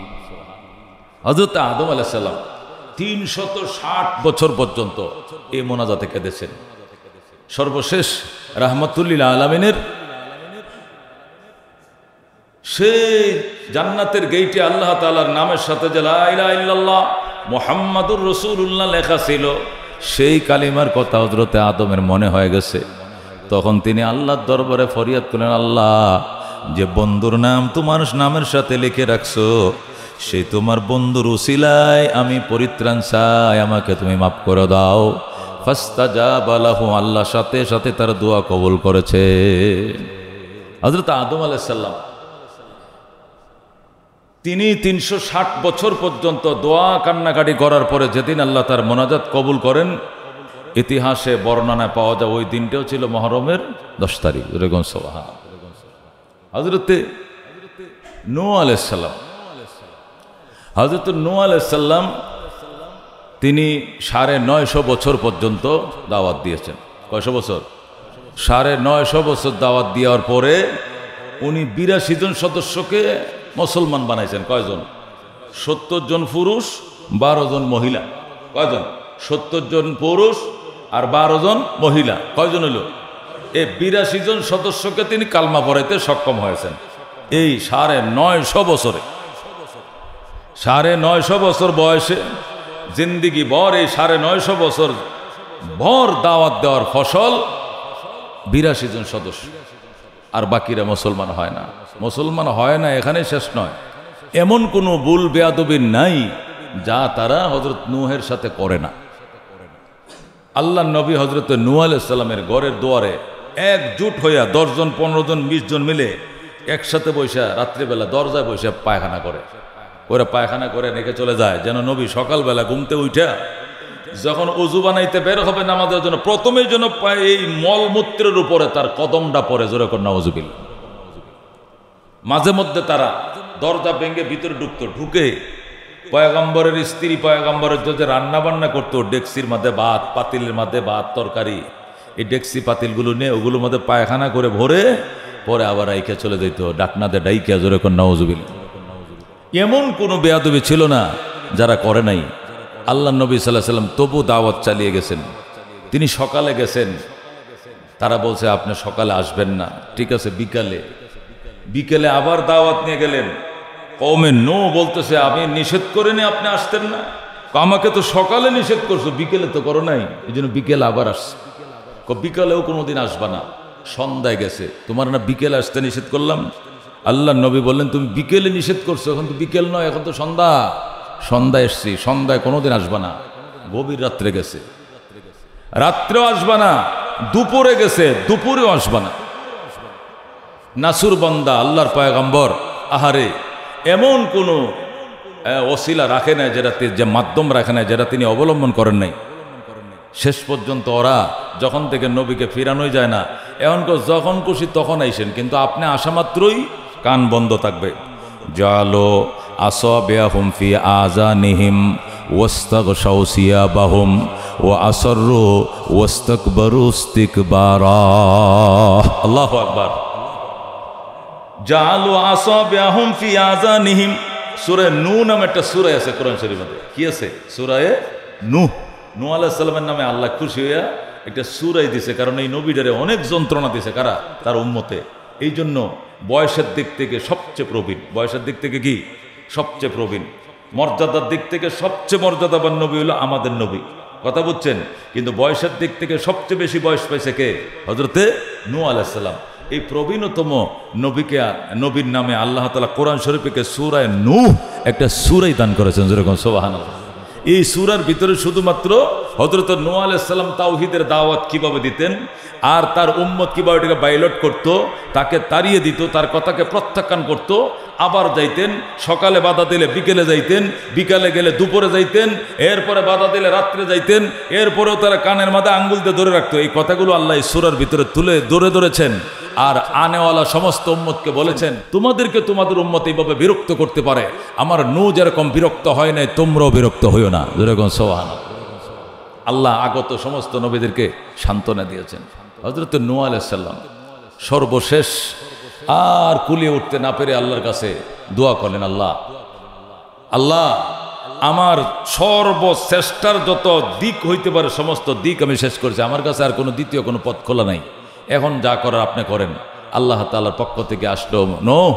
হযরত আদম আলাইহিস সালাম 360 বছর পর্যন্ত এই মোনাজাতে কেঁদেছেন। সর্বশেষ রাহমাতুল্লিল আলামিনের সেই জান্নাতের গেইটে আল্লাহ তাআলার নামের সাথে যে লা ইলাহা ইল্লাল্লাহ মুহাম্মাদুর রাসূলুল্লাহ লেখা ছিল, সেই কালিমার কথা হযরতে আদমের মনে হয়ে গেছে। তখন তিনি আল্লাহর দরবারে ফরিয়াদ করলেন, আল্লাহ, যে বন্ধুর নাম তোমার নামের সাথে লিখে রাখছো, সেই তোমার বন্ধুর উসিলায় আমি পরিত্রাণ চাই, আমাকে তুমি মাফ করে দাও। ফাস্তাজাবা লাহু, আল্লাহ সাথে সাথে তার দোয়া কবুল করেছে। হযরত আদম আলাইহিস সালাম তিনি 360 বছর পর্যন্ত দোয়া কান্নাকাটি করার পরে যেদিন আল্লাহ তার মোনাজাত কবুল করেন, ইতিহাসে বর্ণনায় পাওয়া যায় ওই দিনটাও ছিল মুহররমের 10 তারিখ। এরকম সুবহান। হযরতে নূহ আলাইহিস সালাম, হযরত নূহ আলাইহিস সালাম তিনি 950 বছর পর্যন্ত দাওয়াত দিয়েছেন। কয়শো বছর? 950 বছর দাওয়াত দেওয়ার পরে উনি 82 জন সদস্যকে মুসলমান বানাইছেন। কয়জন? 70 জন পুরুষ, 12 জন মহিলা। কয়জন? 70 জন পুরুষ আর 12 জন মহিলা। কয়জন হলো? এই 82 জন সদস্যকে তিনি কালমা পড়াইতে সক্ষম হয়েছেন এই 950 বছরে। 950 বছর বয়সে জিন্দিগি ভর এই 950 বছর ভর দাওয়াত দেওয়ার ফসল 82 জন সদস্য। আর বাকিরা মুসলমান হয় না। মুসলমান হয় না এখানে শেষ নয়, এমন কোনো ভুল বেয়াদবি নাই যা তারা হযরত নূহের সাথে করে না। আল্লাহর নবী হযরত নূহ আলাইহিস সালামের ঘরের দুয়ারে একজুট হইয়া 10 জন 15 জন 20 জন মিলে একসাথে বসে রাত্রিবেলা দরজায় বসে পায়খানা করে। ওরা পায়খানা করে রেখে চলে যায়, যেন নবী সকালবেলা ঘুমতে উঠা যখন ওযু বানাইতে বের হবে নামাজের জন্য, প্রথমেই যেন এই মলমূত্রের উপরে তার কদমটা পড়ে। জোরে করে নাউযুবিল্লাহ। মাঝে মধ্যে তারা দরজা ভেঙে ভিতরে ঢুকতো, ঢুকে পয়গম্বরের স্ত্রী পয়গম্বরের যে রান্না বান্না করতো, ডেকসির মধ্যে ভাত, পাতিলের মধ্যে ভাত তরকারি, এই ডেকসি পাতিলগুলো নিয়ে ওগুলোর মধ্যে পায়খানা করে ভরে পরে আবার রাইখে চলে যেত ডাকনাতে ডাইকে। জোরে করে নাউযুবিল্লাহ। এমন কোনো বেয়াদবি ছিল না যারা করে নাই। আল্লাহ নবী সাল্লাল্লাহু আলাইহি সাল্লাম তবু দাওয়াত চালিয়ে গেছেন। তিনি সকালে গেছেন, তারা বলছে আপনি সকালে আসবেন না, ঠিক আছে বিকালে। বিকেলে আবার দাওয়াত নিয়ে গেলেন। কওমে নূহ বলতেছে আমি নিষেধ করিনি, আপনি আসতেন না। আমাকে তো সকালে নিষেধ করছো, বিকেলে তো করো নাই, এই জন্য বিকেলে আবার আসছে। বিকালেও কোনোদিন আসবা না। সন্ধ্যায় গেছে, তোমার না বিকেলে আসতে নিষেধ করলাম। আল্লাহ নবী বললেন তুমি বিকেলে নিষেধ করছো, এখন তো বিকেল নয়, এখন তো সন্ধ্যা। সন্ধ্যায় এসছি, সন্ধ্যায় কোনোদিন আসবা না। গভীর রাত্রে গেছে, রাত্রেও আসবা না। দুপুরে গেছে, দুপুরেও আসবা না। নাসুর বান্দা আল্লাহর পয়গম্বর আহারে এমন কোনো ওসিলা রাখে না, যেটাতে যে মাধ্যম রাখে না যেটা তিনি অবলম্বন করেন নাই। শেষ পর্যন্ত ওরা যখন থেকে নবীকে ফিরানোই যায় না, এখন যখন খুশি তখন আইসেন, কিন্তু আপনি আসা মাত্রই কান বন্ধ থাকবে। জালো আসাবিয়াহুম ফি আযানিহিম ওয়াস্তাগশাউ সিয়াবাহুম ওয়া আসররু ওয়াস্তাকবারু ইস্তিকবারা। আল্লাহু আকবার। জালো আসাবিয়াহুম ফি আযানিহিম। সূরা নূহ নামে একটা সূরা আছে কোরআন শরীফের মধ্যে। কি আছে? সূরা নূহ। নূহ আলাইহিস সালামের নামে আল্লাহ খুশি হইয়া একটা সূরাই দিছে, কারণ এই নবীটারে অনেক যন্ত্রণা দিছে। কারা? তার উম্মতে। এই জন্য বয়সের দিক থেকে সবচেয়ে প্রবীণ। বয়সের দিক থেকে কি? সবচেয়ে প্রবীণ। মর্যাদার দিক থেকে সবচেয়ে মর্যাদাবান নবী হলো আমাদের নবী। কথা বুঝছেন? কিন্তু বয়সের দিক থেকে সবচেয়ে বেশি বয়স পাইছে কে? হযরতে নূহ আলাইহিস সালাম। এই প্রবীণতম নবীকে, নবীর নামে আল্লাহ তাআলা কোরআন শরীফে সূরা নূহ একটা সূরাই দান করেছেন। যেরকম সুবহানাল্লাহ। এই সূরার ভিতরে শুধুমাত্র হযরত নূহ আলাইহিস সালাম তাওহীদের দাওয়াত কিভাবে দিতেন, আর তার উম্মত কিভাবে এটাকে বাইলট করত, তাকে তাড়িয়ে দিত, তার কথাকে প্রত্যাখ্যান করত, আবার যাইতেন। সকালে বাধা দিলে বিকেলে যাইতেন, বিকালে গেলে দুপুরে যাইতেন, এরপরে বাধা দিলে রাত্রে যাইতেন, এরপরেও তারা কানের মাঝে আঙ্গুল দিয়ে ধরে রাখতো। এই কথাগুলো আল্লাহ এই সূরার ভিতরে তুলে ধরেছেন। আর আনেওয়ালা সমস্ত উম্মতকে বলেছেন তোমাদেরকে তোমাদের উম্মত এইভাবে বিরক্ত করতে পারে, আমার নূহ যেরকম বিরক্ত হয় নাই তোমরাও বিরক্ত হইও না। যেরকম সুবহানাল্লাহ। আল্লাহ আগত সমস্ত নবীদেরকে সান্ত্বনা দিয়েছেন। হযরত নূহ আলাইহিস সালাম সর্বশেষ আর কুলিয়ে উঠতে না পেরে আল্লাহর কাছে দোয়া করলেন, আল্লাহ আল্লাহ আমার সর্বশ্রেষ্ঠার যত দিক হইতে পারে সমস্ত দিক আমি শেষ করেছি, আমার কাছে আর কোনো দ্বিতীয় কোনো পথ খোলা নাই, এখন যা করার আপনি করেন। আল্লাহ তাআলার পক্ষ থেকে আসলো, নূহ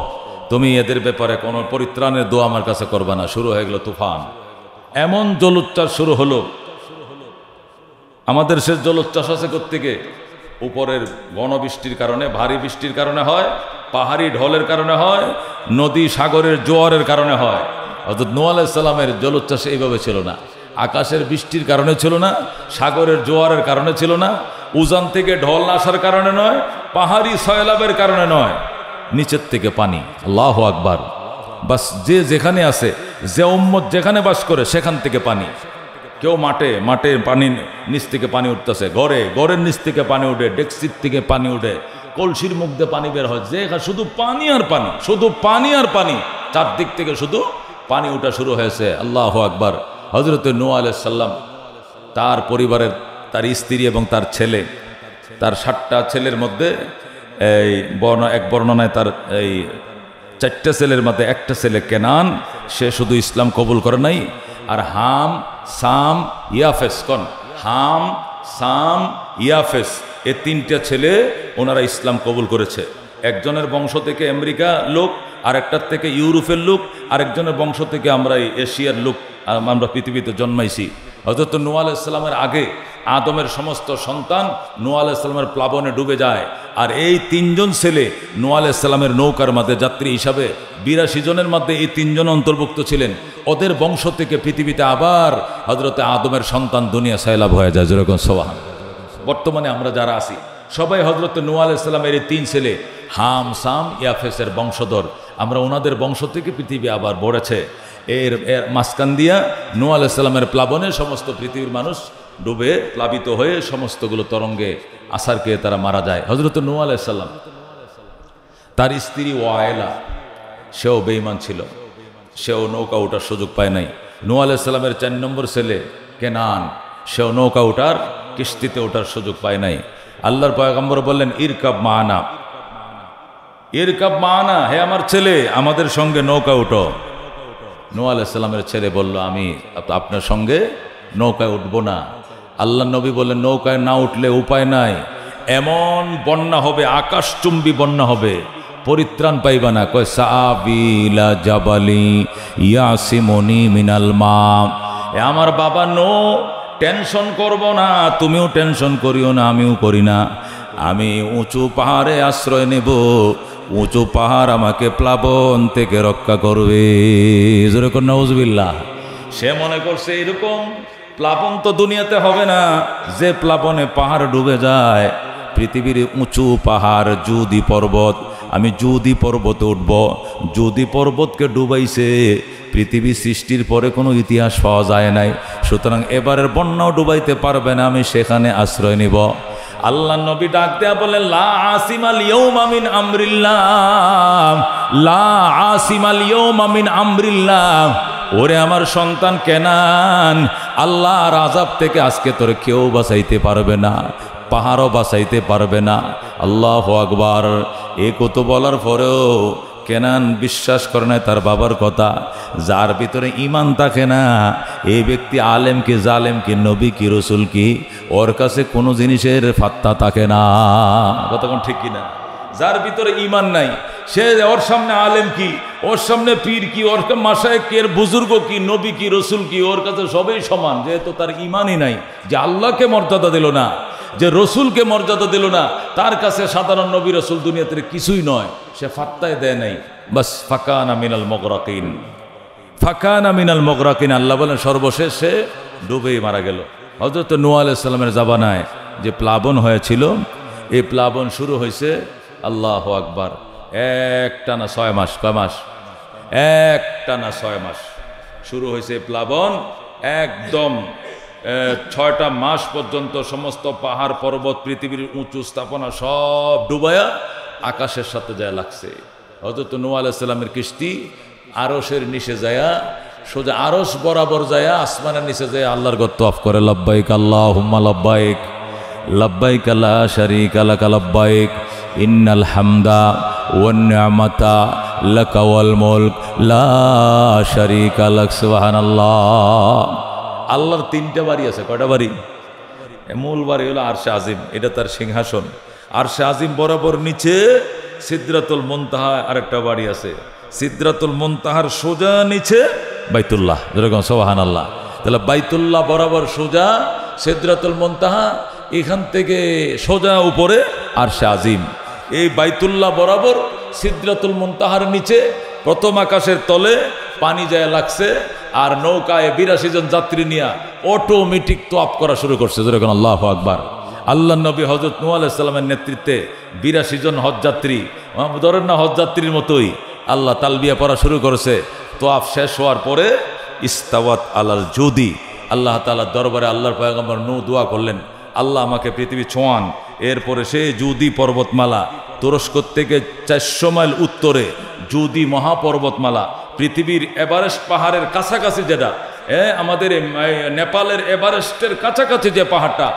তুমি এদের ব্যাপারে কোনো পরিত্রাণের দোয়া আমার কাছে করবা না। শুরু হয়ে গেল তুফান, এমন জলোচ্ছ্বাস শুরু হলো। আমাদের শেষ জলোচ্ছ্বাস আছে কোত্থেকে? উপরের গণবৃষ্টির কারণে, ভারী বৃষ্টির কারণে হয়, পাহাড়ি ঢলের কারণে হয়, নদী সাগরের জোয়ারের কারণে হয়। অর্থাৎ নূহ আলাইহিস সালামের জলোচ্ছ্বাস এইভাবে ছিল না, আকাশের বৃষ্টির কারণে ছিল না, সাগরের জোয়ারের কারণে ছিল না, উজান থেকে ঢল আসার কারণে নয়, পাহাড়ি সয়লাবের কারণে নয়, নিচের থেকে পানি। আল্লাহু আকবার। বাস যে যেখানে আছে, যে উম্মত যেখানে বাস করে সেখান থেকে পানি। কেউ মাঠে পানি নিচ থেকে পানি উঠতেছে, ঘরের নিচ থেকে পানি উঠে, ডেক্সির থেকে পানি উঠে, কলসির মুখ দিয়ে পানি বের হয়, যে শুধু পানি আর পানি, শুধু পানি আর পানি, চারদিক থেকে শুধু পানি ওঠা শুরু হয়েছে। আল্লাহু আকবার। হযরত নূহ আলাইহিস সালাম তার পরিবারের, তার স্ত্রী এবং তার ছেলে, তার 7টা ছেলের মধ্যে এক বর্ণনায় তার 4টা ছেলের মধ্যে একটা ছেলে কেনান, সে শুধু ইসলাম কবুল করে নাই, আর হাম, সাম, ইয়াফেস, হাম, সাম, ইয়াফেস, এই 3টা ছেলে ওনারা ইসলাম কবুল করেছে। একজনের বংশ থেকে আমেরিকা লোক, আরেকটার থেকে ইউরোপের লোক, আরেকজনের বংশ থেকে আমরা এশিয়ার লোক, আমরা পৃথিবীতে জন্মাইছি। হযরত নূহ আলাইহিস সালামের আগে আদমের সমস্ত সন্তান নূহ আলাইহিস সালামের প্লাবনে ডুবে যায়, আর এই 3জন ছেলে নূহ আলাইহিস সালামের নৌকার মধ্যে যাত্রী হিসাবে 82 জনের মধ্যে এই 3 জন অন্তর্ভুক্ত ছিলেন। ওদের বংশ থেকে পৃথিবীতে আবার হযরতে আদমের সন্তান দুনিয়া সয়লাব হয়ে যায়। যেরকম সুবহানাল্লাহ। বর্তমানে আমরা যারা আছি সবাই হযরত নূহ আলাইহিস সালামের এই 3 ছেলে হাম, সাম, ইয়াফেসের বংশধর। আমরা ওনাদের বংশ থেকে পৃথিবী আবার বড়েছে। এর মাঝখান দিয়া নূহ আলাইহিস সালামের প্লাবনে সমস্ত পৃথিবীর মানুষ ডুবে প্লাবিত হয়ে সমস্তগুলো তরঙ্গে আসারকে তারা মারা যায়। হযরত নূহ আলাইহিস সালাম, তার স্ত্রী ওয়াইলা, সেও বেঈমান ছিল, সেও নৌকা ওঠার সুযোগ পায় নাই। নূহ আলাইহিস সালামের 4 নম্বর ছেলে কেনান, সেও নৌকা ওঠার, কিস্তিতে ওঠার সুযোগ পায় নাই। আল্লাহর পয়গম্বর বললেন, ইরকাব মানা, ইরকাব মানা, হে আমার ছেলে আমাদের সঙ্গে নৌকা উঠো। নূহ আলাইহিস সালামের ছেলে বলল, আমি আপনার সঙ্গে নৌকায় উঠবো না। আল্লাহ নবী বললেন, নৌকায় না উঠলে উপায় নাই, এমন বন্যা হবে, আকাশচুম্বী বন্যা হবে, পরিত্রাণ পাইবা না। কয় সাবিলা জাবালি ইয়াসিমুনি মিনাল মা। আমার বাবা নো, টেনশন করব না, তুমিও টেনশন করিও না, আমিও করি না। আমি উঁচু পাহাড়ে আশ্রয় নেব, উঁচু পাহাড় আমাকে প্লাবন থেকে রক্ষা করবে। যেরকম নাউজুবিল্লাহ। সে মনে করছে এরকম প্লাবন তো দুনিয়াতে হবে না, যে প্লাবনে পাহাড় ডুবে যায়। পৃথিবীর উঁচু পাহাড় জুদি পর্বত, আমি জুদি পর্বতে উঠব। জুদি পর্বতকে ডুবাইছে পৃথিবী সৃষ্টির পরে কোনো ইতিহাস পাওয়া যায় নাই, সুতরাং এবারের বন্যাও ডুবাইতে পারবে না, আমি সেখানে আশ্রয় নিব। আল্লাহ নবী ডাক দেয়া বলেন, লা আসিমাল ইয়াউমা মিন আমরিল্লাহ, লা আসিমাল ইয়াউমা মিন আমরিল্লাহ। ওরে আমার সন্তান কেনান, আল্লাহর আযাব থেকে আজকে তোরে কেউ বাঁচাইতে পারবে না, পাহাড়ও বাঁচাইতে পারবে না। আল্লাহু আকবার। এই কত বলার পরেও কেনান বিশ্বাস করে না তার বাবার কথা। যার ভিতরে ঈমান থাকে না, এই ব্যক্তি আলেম কি জালেম কি নবী কি রসুল কি, ওর কাছে কোনো জিনিসের ফাত্তা থাকে না। কথা কোন ঠিক কিনা? যার ভিতরে ঈমান নাই, সে ওর সামনে আলেম কি, ওর সামনে পীর কি, ওর মাশায়েখ কি, এর বুজুর্গ কি, নবী কি রসুল কি, ওর কাছে সবই সমান। যেহেতু তার ঈমানই নাই, যে আল্লাহকে মর্যাদা দিল না, যে রসুলকে মর্যাদা দিল না, তার কাছে সাধারণ নবী রসুল দুনিয়াতে কিছুই নয়, সে ফাত্তায় দেয় নাই। বাস ফাকানা মিনাল মুগরাকিন, ফাকানা মিনাল মুগরাকিন। আল্লাহ বলেন সর্বশেষ সে ডুবেই মারা গেল। হযরত নূহ আলাইহিস সালামের জামানায় যে প্লাবন হয়েছিল, এই প্লাবন শুরু হয়েছে, আল্লাহু আকবার, একটানা 6 মাস। কয় মাস? একটানা 6 মাস শুরু হয়েছে প্লাবন। একদম 6টা মাস পর্যন্ত সমস্ত পাহাড় পর্বত পৃথিবীর উঁচু স্থাপনা সব ডুবায়া আকাশের সাথে যায় লাগছে। হযরত নূহ আলাইহিস সালামের কিস্তি আরশের নিচে যায়া সোজা আরশ বরাবর যায়া আসমানের নিচে যায় আল্লাহর ঘর তওয়াফ করে। লব্বাইক আল্লাহুম্মা লব্বাইক লব্বাইক লা শারীকা লাক লব্বাইক ইন্নাল হামদা ওয়ান নি'মাতা লাকা ওয়াল মুলক লা শারীকা লাক। সুবহানাল্লাহ। আল্লাহর তিনটা বাড়ি আছে। কয়টা বাড়ি? মূল বাড়ি হলো আরশে আজিম, এটা তার সিংহাসন। আরশে আজিম বরাবর নিচে সিদরাতুল মুনতাহা আরেকটা বাড়ি আছে। সিদরাতুল মুনতাহার সোজা নিচে বাইতুল্লাহ। যেরকম সুবহানাল্লাহ। তাহলে বাইতুল্লাহ বরাবর সোজা সিদরাতুল মুনতাহা, এখান থেকে সোজা উপরে আরশে আজিম। এই বাইতুল্লাহ বরাবর সিদরাতুল মুনতাহার নিচে প্রথম আকাশের তলে পানি যায় লাগছে, আর নৌকায় ৮২ জন যাত্রী নিয়ে অটোমেটিক তওয়াফ করা শুরু করছে। যেরকম আল্লাহু আকবার। আল্লাহ নবী হযরত নূহ আলাইহিস সালামের নেতৃত্বে ৮২ জন হজযাত্রী, ধরেন না হজযাত্রীর মতোই, আল্লাহ তালবিয়া পড়া শুরু করেছে। তওয়াফ শেষ হওয়ার পরে ইস্তাওয়াত আলাল জুদি, আল্লাহ তাআলার দরবারে আল্লাহর পয়গম্বর নূহ দোয়া করলেন, আল্লাহ আমাকে পৃথিবী ছোঁয়ান। এরপরে সে জুদি পর্বতমালা, তুরস্ক থেকে ৪০০ মাইল উত্তরে জুদি মহাপর্বতমালা, পৃথিবীর এভারেস্ট পাহাড়ের কাছাকাছি, যেটা আমাদের নেপালের এভারেস্টের কাছাকাছি যে পাহাড়টা,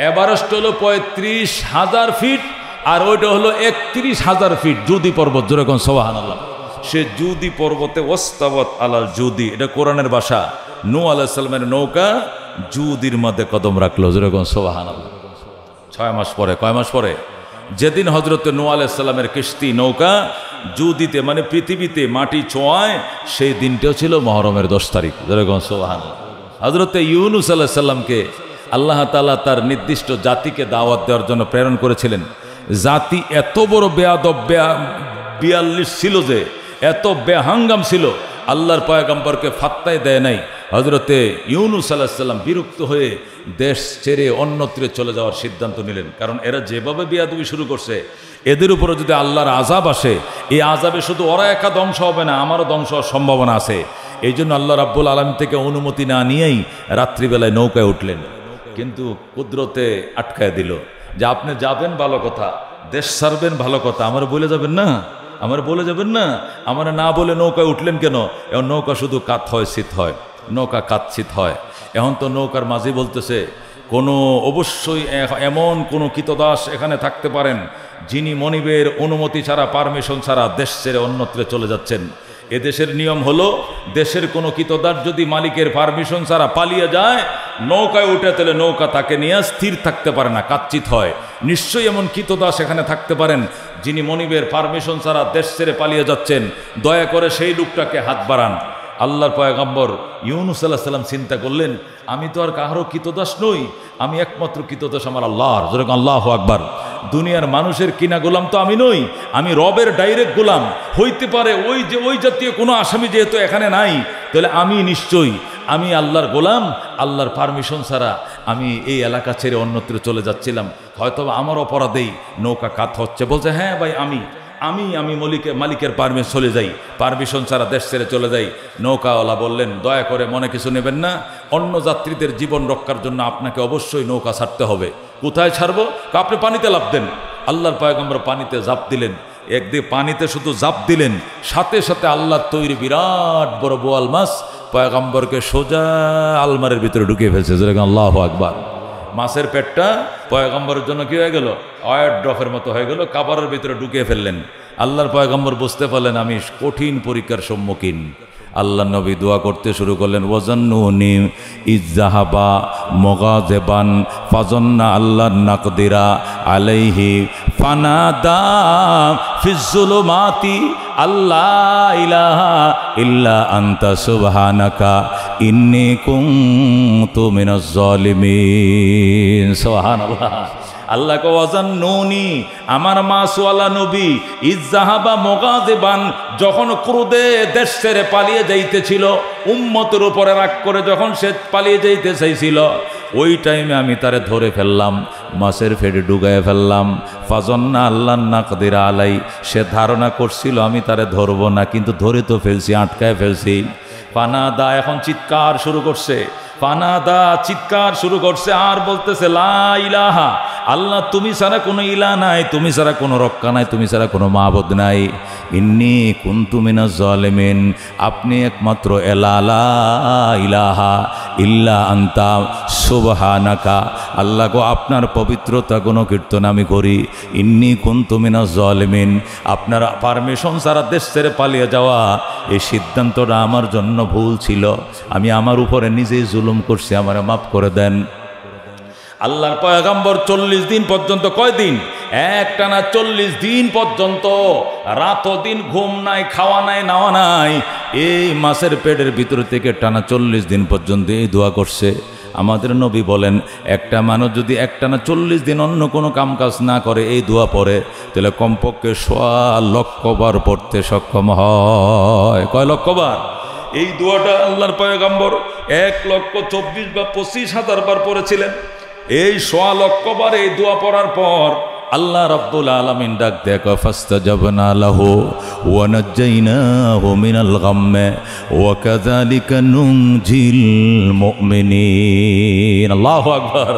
এভারেস্ট হলো ৩৫,০০০ ফিট আর ওইটা হলো ৩১,০০০ ফিট জুদি পর্বত। যেরকম সুবহানাল্লাহ। সে জুদি পর্বতে ওয়াস্তাওয়াত আলাল জুদি, এটা কোরআনের ভাষা। নূহ আলাইহিস সালামের নৌকা জুদির মধ্যে কদম রাখলো। যেরকম সুবহানাল্লাহ। ৬ মাস পরে, কয় মাস পরে? যেদিন হযরত নূহ আলাইহিস সালামের কিস্তি নৌকা জুদিতে মানে পৃথিবীতে মাটি ছোঁয়ায়, সেই দিনটাও ছিল মুহররমের ১০ তারিখ। যেরকম সুবহানাল্লাহ। হযরত ইউনূস আলাইহিস সালামকে আল্লাহ তাআলা তার নির্দিষ্ট জাতিকে দাওয়াত দেওয়ার জন্য প্রেরণ করেছিলেন। জাতি এত বড় বেয়াদব ৪২ ছিল, যে এত বেহাঙ্গাম ছিল, আল্লাহর পয়গম্বরকে ফাত্তাই দেয় নাই। হযরতে ইউনূস আলাইহিস সালাম বিরক্ত হয়ে দেশ ছেড়ে অন্যত্রে চলে যাওয়ার সিদ্ধান্ত নিলেন। কারণ এরা যেভাবে বেয়াদবি শুরু করছে, এদের উপরে যদি আল্লাহর আযাব আসে, এই আযাবে শুধু ওরা একা ধ্বংস হবে না, আমারও ধ্বংস হওয়ার সম্ভাবনা আছে। এই জন্য আল্লাহ রাব্বুল আলামিন থেকে অনুমতি না নিয়েই রাত্রিবেলায় নৌকায় উঠলেন। কিন্তু কুদরতে আটকায় দিল যে আপনি যাবেন ভালো কথা, দেশ ছাড়বেন ভালো কথা, আমার বলে যাবেন না, আমার বলে যাবেন না, আমার না বলে নৌকায় উঠলেন কেন? এখন নৌকা শুধু কাত হয় শীত হয়, নৌকা কাত শীত হয়। এখন তো নৌকার মাঝি বলতেছে, কোনো অবশ্যই এমন কোনো কৃতদাস এখানে থাকতে পারেন যিনি মনিবের অনুমতি ছাড়া, পারমিশন ছাড়া দেশ ছেড়ে অন্যত্রে চলে যাচ্ছেন। এদেশের নিয়ম হলো, দেশের কোনো কৃতদাস যদি মালিকের পারমিশন ছাড়া পালিয়ে যায়, নৌকায় উঠে তাহলে নৌকা তাকে নিয়ে স্থির থাকতে পারে না, কাচ্চিত হয়। নিশ্চয়ই এমন কৃতদাস এখানে থাকতে পারেন যিনি মনিবের পারমিশন ছাড়া দেশ ছেড়ে পালিয়ে যাচ্ছেন, দয়া করে সেই লোকটাকে হাত বাড়ান। আল্লাহর পয়গম্বর ইউনূস আলাইহিস সালাম চিন্তা করলেন, আমি তো আর কারো কৃতদাস নই, আমি একমাত্র কৃতদাস আমার আল্লাহর। যেরকম আল্লাহু আকবার। দুনিয়ার মানুষের কিনা গোলাম তো আমি নই, আমি রবের ডাইরেক্ট গোলাম। হইতে পারে ওই জাতীয় কোনো আসামি যেহেতু এখানে নাই, তাহলে আমি নিশ্চয়ই আমি আল্লাহর গোলাম। আল্লাহর পারমিশন ছাড়া আমি এই এলাকা ছেড়ে অন্যত্র চলে যাচ্ছিলাম, হয়তো আমার অপরাধেই নৌকা কাত হচ্ছে। বলছে, হ্যাঁ ভাই, আমি মালিকের পারমিশন চলে যাই, পারমিশন ছাড়া দেশ ছেড়ে চলে যাই। নৌকাওয়ালা বললেন, দয়া করে মনে কিছু নেবেন না, অন্য যাত্রীদের জীবন রক্ষার জন্য আপনাকে অবশ্যই নৌকা ছাড়তে হবে। কোথায় ছাড়বো? আপনি পানিতে লাফ দেন। আল্লাহর পয়গম্বর পানিতে ঝাঁপ দিলেন। একদিকে পানিতে শুধু ঝাঁপ দিলেন, সাথে সাথে আল্লাহর তৈরি বিরাট বড় বোয়াল মাছ পয়গম্বরকে সোজা আলমারের ভিতরে ঢুকিয়ে ফেলছে। যেরকম আল্লাহু আকবার। মাছের পেটটা পয়গম্বরের জন্য কি হয়ে গেল? অয়ের ড্রপের মতো হয়ে গেল, কাবারের ভিতরে ঢুকিয়ে ফেললেন। আল্লাহর পয়গম্বর বুঝতে পারলেন আমি কঠিন পরীক্ষার সম্মুখীন। আল্লাহ নবী দোয়া করতে শুরু করলেন, ওয়াজান্নুনি ইজ্জাহাবা মুগাযিবান ফাজান্না আল্লাহ নাকদিরা আলাইহি ফানাদা ফিজ যুলুমাতি আল্লাহ ইলাহা ইল্লা আনতা সুবহানাকা ইন্নী কুনতু মিনাজ জালিমিন। সুবহানাল্লাহ। আল্লাহ কে ওয়াজান্নুনি, আমার মাসওয়ালা নবী, ইজ্জাহাবা মুগাযিবান, যখন ক্রোধে দেশ ছেড়ে পালিয়ে যাইতেছিল, উম্মতের উপরে রাগ করে যখন সে পালিয়ে যাইতে চাইছিল, ওই টাইমে আমি তারে ধরে ফেললাম, মাছের ফেটে ডুগায় ফেললাম। ফাজান্না আল্লাহ নাকদিরা আলাই, সে ধারণা করছিল আমি তারে ধরবো না, কিন্তু ধরে তো ফেলছি, আটকায় ফেলছি। ফানাদা, এখন চিৎকার শুরু করছে, ফানাদা চিৎকার শুরু করছে আর বলতেছে, লা ইলাহা, আল্লাহ তুমি ছাড়া কোনো ইলা নাই, তুমি ছাড়া কোনো রক্ষা নাই, তুমি ছাড়া কোনো মাবুদ নাই। ইন্নী কুনতু মিনাজ জালিমিন, আপনি একমাত্র লা ইলাহা ইল্লা আনতা সুবহানাকা, আল্লাহ গো আপনার পবিত্রতা গুণকীর্তন আমি করি। ইন্নী কুনতু মিনাজ জালিমিন, আপনার পারমিশন ছাড়া দেশ ছেড়ে পালিয়ে যাওয়া এই সিদ্ধান্তটা আমার জন্য ভুল ছিল, আমি আমার উপরে নিজেই জুলুম করছি, আমারে মাফ করে দেন। আল্লাহর পয়গম্বর 40 দিন পর্যন্ত, কয়দিন? একটানা 40 দিন পর্যন্ত রাত ও দিন ঘুম নাই, খাওয়া নাই, নাওয়া নাই, এই মাছের পেটের ভিতর থেকে টানা 40 দিন পর্যন্ত এই দোয়া করছে। আমাদের নবী বলেন একটা মানুষ যদি একটানা 40 দিন অন্য কোনো কাম কাজ না করে এই দোয়া পড়ে, তাহলে কমপক্ষে 1.25 লক্ষ বার পড়তে সক্ষম হয়। কয় লক্ষ বার? এই দোয়াটা আল্লাহর পয়গম্বর 1,24,000 বা 25,000 বার পড়েছিলেন। এই 1.25 লক্ষ বার এই দোয়া পড়ার পর আল্লাহ রাব্বুল আলামিন ডাক দেখো, ফাস্তাজাবনা লাহু ওয়া নাজ্জাইনাহু মিনাল গাম্মে ওয়া কাযালিকা নুনজিল মুমিনিন। আল্লাহু আকবার।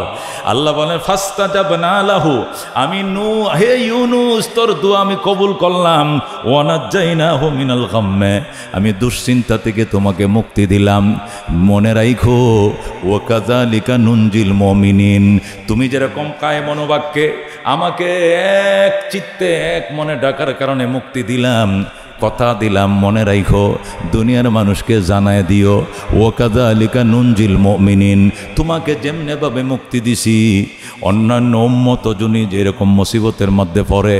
আল্লাহ বলেন ফাস্তাজাবনা লাহু, আমি হে ইউনুস তোর দোয়া আমি কবুল করলাম। ওয়া নাজ্জাইনাহু মিনাল গাম্মে, আমি দুশ্চিন্তা থেকে তোমাকে মুক্তি দিলাম। মনে রাখো ওয়া কাযালিকা নুনজিল মুমিনিন, তুমি যেরকম কায়ে মনোবাক্যে আমাকে এক চিত্তে এক মনে ডাকার কারণে মুক্তি দিলাম, কথা দিলাম, মনে রাখো দুনিয়ার মানুষকে জানায় দিও ও কাযালিকা নুনজিল মুমিনিন, তোমাকে যেমনিভাবে মুক্তি দিছি অন্যান্য উম্মত যদি যেরকম মুসিবতের মধ্যে পড়ে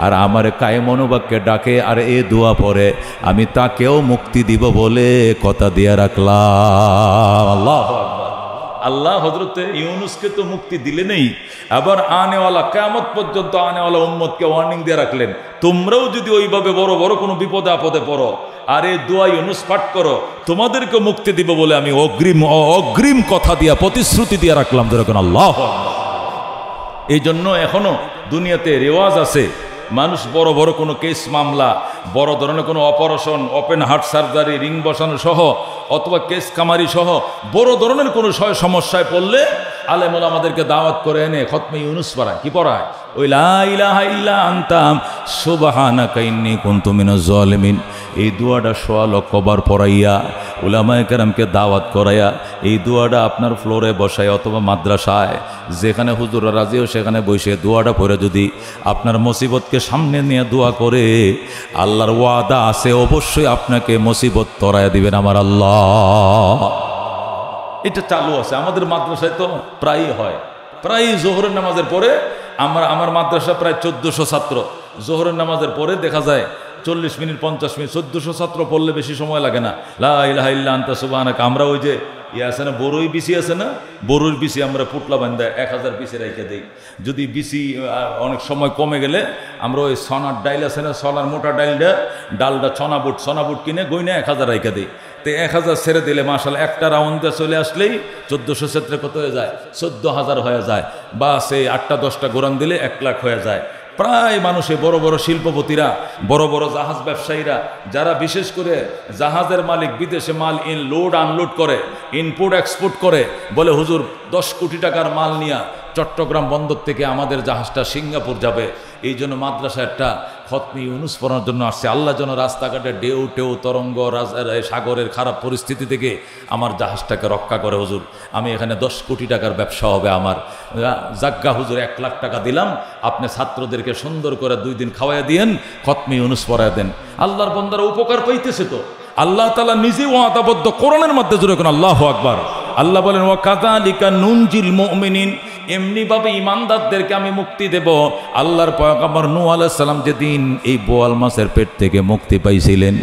আর আমার কায়ে মনোবাক্যে ডাকে আর এ দোয়া পড়ে, আমি তাকেও মুক্তি দিব বলে কথা দিয়ে রাখলাম। আল্লাহু আকবার। আল্লাহ হযরতে ইউনুসকে তো মুক্তি দিলেনই, আবার আনেওয়ালা কিয়ামত পর্যন্ত আনেওয়ালা উম্মতকে ওয়ার্নিং দিয়ে রাখলেন, তোমরাও যদি ওইভাবে বড় বড় কোনো বিপদে আপদে পড়ো আর এই দোয়া ইউনুস পাঠ করো, তোমাদেরকে মুক্তি দিব বলে আমি অগ্রিম কথা দিয়া প্রতিশ্রুতি দিয়ে রাখলাম। যেরকম আল্লাহু আকবার। এই জন্য এখনো দুনিয়াতে রেওয়াজ আছে, মানুষ বড় বড় কোনো কেস মামলা, বড় ধরনের কোনো operation, open heart surgery, ring বসানো সহ অথবা কেস কামারি সহ বড় ধরনের কোনো সমস্যায় পড়লে আলেম ওলামাদেরকে দাওয়াত করে এনে খতমে ইউনুস পড়ায়। কি পড়ায়? ওই লা ইলাহা ইল্লা আনতা সুবহানাকা ইন্নী কুনতু মিনাজ জালিমিন, এই দোয়াটা 1.25 লক্ষ বার পড়াইয়া উলামায়ে কেরামকে দাওয়াত করাইয়া এই দোয়াটা আপনার ফ্লোরে বসায় অথবা মাদ্রাসায় যেখানে হুজুররা রাজিও সেখানে বসে দোয়াটা পড়ে যদি আপনার মুসিবতকে সামনে নিয়ে দোয়া করে, আল্লাহর ওয়াদা আছে অবশ্যই আপনাকে মুসিবত তরাইয়া দিবেন আমার আল্লাহ। এটা চালু আছে আমাদের মাদ্রাসায়, তো প্রায়ই হয়, প্রায় জোহরের নামাজের পরে আমার মাদ্রাসা প্রায় 1400 ছাত্র, জোহরের নামাজের পরে দেখা যায় 40 মিনিট 50 মিনিট 1400 ছাত্র পড়লে বেশি সময় লাগে না। লা ইলাহা ইল্লা আনতা সুবহানাকা, আমরা ওই যে আছে না বড়ই বিসি আছে না, বড়ুর বিসি আমরা পুটলা বান্ধা 1000 বিসি রেখে দিই। যদি বিসি অনেক সময় কমে গেলে আমরা ওই সোনার ডাইল আছে না, সোনার মোটা ডালটা ছনা বুট কিনে গইনা 1000 রেখে দিই। তো 1000 ছেড়ে দিলে মাশাআল্লাহ একটা রাউন্ডে চলে আসলেই 1400 ক্ষেত্রে কত হয়ে যায়? 14,000 হয়ে যায়। বা সেই 8টা 10টা গোরান দিলে 1 লাখ হয়ে যায়। প্রায় মানুষে বড় বড় শিল্পপতিরা, বড় বড় জাহাজ ব্যবসায়ীরা, যারা বিশেষ করে জাহাজের মালিক, বিদেশে মাল লোড আনলোড করে, ইনপুট এক্সপোর্ট করে, বলে হুজুর 10 কোটি টাকার মাল নিয়ে চট্টগ্রাম বন্দর থেকে আমাদের জাহাজটা সিঙ্গাপুর যাবে। এই জন্য মাদ্রাসা একটা খতমে ইউনুস পড়ার জন্য আসছে। আল্লাহ যেন রাস্তাঘাটে ঢেউ তরঙ্গ সাগরের খারাপ পরিস্থিতি থেকে আমার জাহাজটাকে রক্ষা করে। হুজুর আমি এখানে 10 কোটি টাকার ব্যবসা হবে আমার, জাগ্গা হুজুর 1 লাখ টাকা দিলাম, আপনি ছাত্রদেরকে সুন্দর করে 2 দিন খাওয়াইয়া দিয়েন, খতমে ইউনুস পড়ায় দেন। আল্লাহর বান্দারা উপকার পাইতেছে তো। আল্লাহ তাআলা নিজেই ওয়াদাবদ্ধ কোরআনের মধ্যে জুড়ে কোন আল্লাহু আকবার। আল্লাহ বলেন ওয়া কাযালিকা নুনজিল মুমিনিন, এমনিভাবে ইমানদারদেরকে আমি মুক্তি দেব। আল্লাহর পয়গম্বর নূহ আলাইহিস সালাম যেদিন এই বোয়াল মাছের পেট থেকে মুক্তি পাইছিলেন,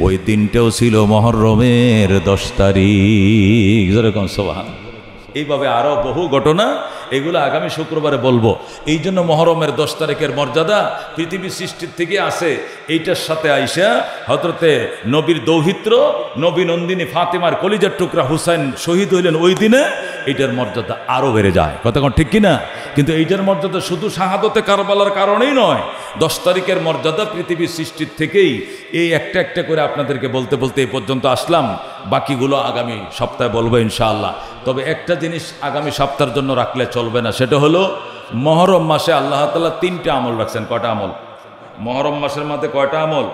ওই দিনটাও ছিল মুহররমের 10 তারিখ। যেরকম সুবহানাল্লাহ। এইভাবে আরও বহু ঘটনা, এগুলো আগামী শুক্রবারে বলবো। এই জন্য মুহররমের 10 তারিখের মর্যাদা পৃথিবী সৃষ্টির থেকে আসে। এইটার সাথে আইসা হযরতে নবীর দৌহিত্র নবী নন্দিনী ফাতেমার কলিজার টুকরা হুসাইন শহীদ হইলেন ওই দিনে, এইটার মর্যাদা আরও বেড়ে যায়। কথা কোন ঠিক কিনা? কিন্তু এইটার মর্যাদা শুধু শাহাদতে কারবালার কারণেই নয়, 10 তারিখের মর্যাদা পৃথিবীর সৃষ্টির থেকেই। এই একটা একটা করে আপনাদেরকে বলতে বলতে এই পর্যন্ত আসলাম, বাকিগুলো আগামী সপ্তাহে বলবো ইনশাআল্লাহ। তবে একটা জিনিস আগামী সপ্তাহের জন্য রাখলে চলবে না, সেটা হলো মহরম মাসে আল্লাহ তাআলা 3টা আমল রাখছেন। কয়টা আমল? মহরম মাসের মধ্যে কয়টা আমল?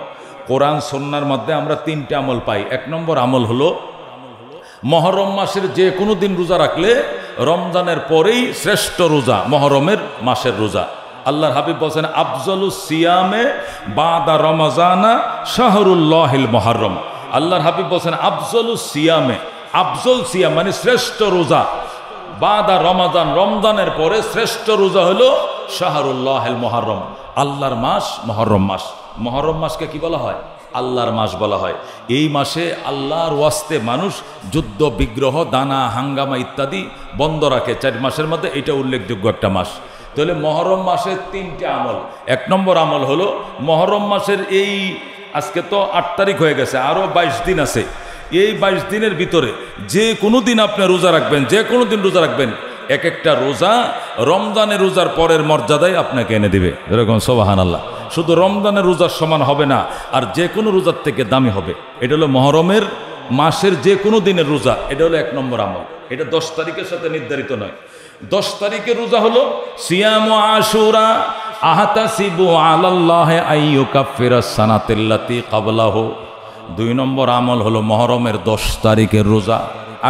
কোরআন সুন্নাহর মধ্যে আমরা 3টা আমল পাই। 1 নম্বর আমল হলো মহরম মাসের যে কোনো দিন রোজা রাখলে রমজানের পরেই শ্রেষ্ঠ রোজা মহরমের মাসের রোজা। আল্লাহর হাবিব বলেন আফজলুস সিয়ামে বাদা রমজানা শাহরুল্লাহিল মুহররম। আল্লাহর হাবিব বলেন আফজলুস সিয়ামে, আফজল সিয়াম মানে শ্রেষ্ঠ রোজা, বাদা রমজান রমজানের পরে শ্রেষ্ঠ রোজা হলো শাহরুল্লাহিল মুহররম, আল্লাহর মাস মহরম মাস। মহরম মাসকে কি বলা হয়? আল্লাহর মাস বলা হয়। এই মাসে আল্লাহর ওয়াস্তে মানুষ যুদ্ধ বিগ্রহ দানা হাঙ্গামা ইত্যাদি বন্ধ রাখে 4 মাসের মধ্যে। এটা উল্লেখযোগ্য একটা মাস। তাহলে মহরম মাসের 3টে আমল। 1 নম্বর আমল হলো মহরম মাসের এই আজকে তো 8 তারিখ হয়ে গেছে, আরও 22 দিন আছে। এই 22 দিনের ভিতরে যে কোনো দিন আপনি রোজা রাখবেন, যে কোনো দিন রোজা রাখবেন, এক একটা রোজা রমজানের রোজার পরের মর্যাদায় আপনাকে এনে দিবে। এরকম সুবহানাল্লাহ। শুধু রমজানের রোজার সমান হবে না, আর যে কোনো রোজার থেকে দামি হবে। এটা হলো মহরমের মাসের যে কোনো দিনের রোজা। এটা হলো 1 নম্বর আমল। এটা 10 তারিখের সাথে নির্ধারিত নয়। 10 তারিখের রোজা হলো সিয়ামু আশুরা আহতাসিবু আলাল্লাহি আইয়ুকাফিরাস সানাতাল্লাতী ক্বাবলাহু। 2 নম্বর আমল হলো মহরমের 10 তারিখের রোজা।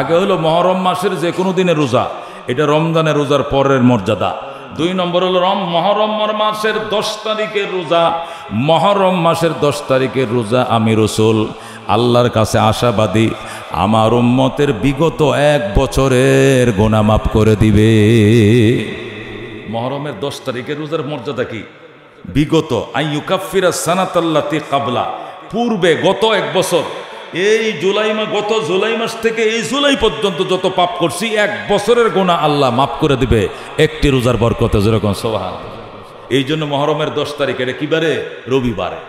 আগে হলো মহরম মাসের যে কোনো দিনের রোজা, এটা রমজানের রোজার পরের মর্যাদা। 2 নম্বর হলো মহরম মাসের 10 তারিখের রোজা। মহরম মাসের 10 তারিখের রোজা আমি রাসূল আল্লাহর কাছে আশাবাদী আমার উম্মতের বিগত 1 বছরের গুনাহ মাফ করে দিবে। মহরমের 10 তারিখের রোজার মর্যাদা কি? বিগত আইয়ুকাফিরাস সানাতাল্লাতী ক্বাবলা, পূর্বে গত 1 বছর, এই গত জুলাই মাস থেকে এই জুলাই পর্যন্ত যত পাপ করছি 1 বছরের গুনাহ আল্লাহ মাফ করে দিবে একটি রোজার বরকতে। যেরকম সুবহানাল্লাহ। এই জন্য মহরমের 10 তারিখ, এটা কিবারে? রবিবারে।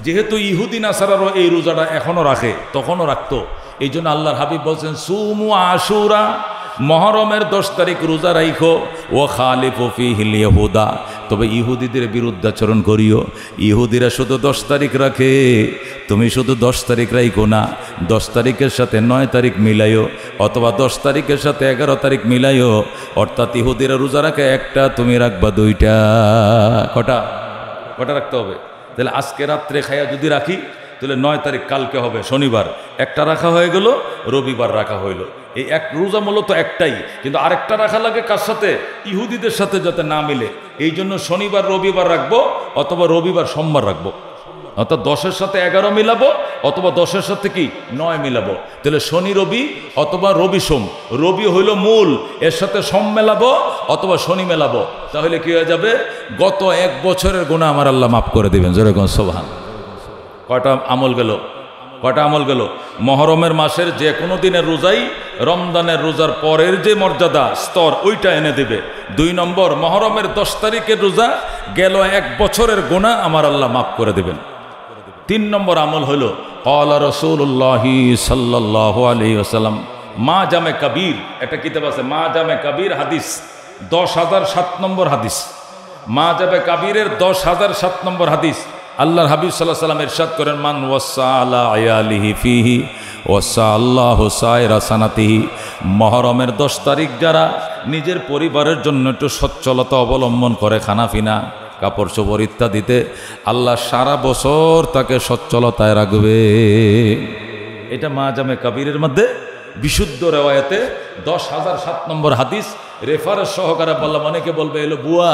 যেহেতু ইহুদি নাসারারও এই রোজাটা এখনো রাখে, তখনও রাখতো। এই জন্য আল্লাহর হাবিব বলছেন সুমু আশুরা, মহরমের 10 তারিখ রোজা রাইখো। ও খালিফু ফিহিল ইহুদা, তবে ইহুদিদের বিরুদ্ধাচরণ করিও। ইহুদিরা শুধু 10 তারিখ রাখে, তুমি শুধু 10 তারিখ রাইখো না, 10 তারিখের সাথে 9 তারিখ মিলাইও, অথবা 10 তারিখের সাথে 11 তারিখ মিলাইও। অর্থাৎ ইহুদিরা রোজা রাখে একটা, তুমি রাখবা 2টা। কটা রাখতে হবে? তাহলে আজকে রাত্রে খাইয়া যদি রাখি, তাহলে 9 তারিখ কালকে হবে শনিবার, একটা রাখা হয়ে গেল, রবিবার রাখা হইল। এই এক রোজা মূলত একটাই, কিন্তু আরেকটা রাখা লাগে কার সাথে? ইহুদিদের সাথে, যাতে না মিলে। এই জন্য শনিবার রবিবার রাখবো, অথবা রবিবার সোমবার রাখবো। অর্থাৎ 10-এর সাথে 11 মিলাবো, অথবা 10-এর সাথে কি 9 মিলাবো। তাহলে শনি রবি অথবা রবি সোম। রবি হইল মূল, এর সাথে সোম মেলাবো অথবা শনি মেলাবো। তাহলে কি হয়ে যাবে? গত 1 বছরের গুনাহ আমার আল্লাহ মাফ করে দিবেন। যেরকম সুবহানাল্লাহ। কয়টা আমল গেল? মহরমের মাসের যে কোনো দিনের রোজাই রমজানের রোজার পরের যে মর্যাদা স্তর, ওইটা এনে দিবে। 2 নম্বর, মহরমের 10 তারিখের রোজা গেল 1 বছরের গুনাহ আমার আল্লাহ মাফ করে দিবেন। 3 নম্বর আমল হলো ক্বালা রাসূলুল্লাহি সাল্লাল্লাহু আলাইহি ওয়াসাল্লাম, মা জামে কবির, একটা কিতাব আছে মা জামে কবির, হাদিস 10,007 নম্বর হাদিস। মা জামে কবিরের 10,007 নম্বর হাদিস। আল্লাহর হাবিব সাল্লাল্লাহু আলাইহি ওয়াসাল্লাম ইরশাদ করেন, মান ওয়াসা আলা আয়ালিহি ফিহি ওয়াসা আল্লাহু সায়রা সানাতিহি। মহরমের 10 তারিখ যারা নিজের পরিবারের জন্য একটু সচ্ছলতা অবলম্বন করে, খানাফিনা কাপড় চোপড় ইত্যাদিতে, আল্লাহ সারা বছর তাকে সচ্ছলতায় রাখবে। এটা মা জামে কবিরের মধ্যে বিশুদ্ধ রেওয়ায়েতে 10,007 নম্বর হাদিস। রেফারেন্স সহকারে বললাম, অনেকে বলবে এলো বুয়া,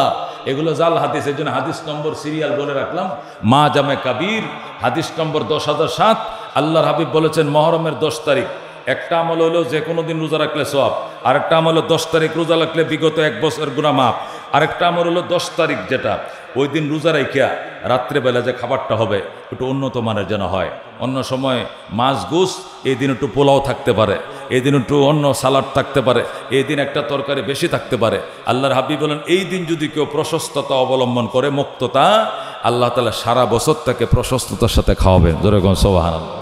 এগুলো জাল হাদিস, এই জন্য হাদিস নম্বর সিরিয়াল বলে রাখলাম। মা জামে কবির হাদিস নম্বর 10,007। আল্লাহর হাবিব বলেছেন মহরমের 10 তারিখ একটা আমল হলো যে কোনো দিন রোজা রাখলে সওয়াব, আরেকটা আমল হলো 10 তারিখ রোজা রাখলে বিগত 1 বছর গুনাহ মাফ, আরেকটা আমল হলো 10 তারিখ যেটা ওই দিন রোজা রাখিয়া রাত্রেবেলা যে খাবারটা হবে একটু উন্নত মানের যেন হয়। অন্য সময় মাছ গোস, এই দিন একটু পোলাও থাকতে পারে, এই দিন একটু অন্য সালাড থাকতে পারে, এই দিন একটা তরকারি বেশি থাকতে পারে। আল্লাহর হাবিব বলেন এই দিন যদি কেউ প্রশস্ততা অবলম্বন করে, মুক্ততা, আল্লাহ তাআলা সারা বছর তাকে প্রশস্ততার সাথে খাওয়াবেন। জোরে কোন সুবহানাল্লাহ।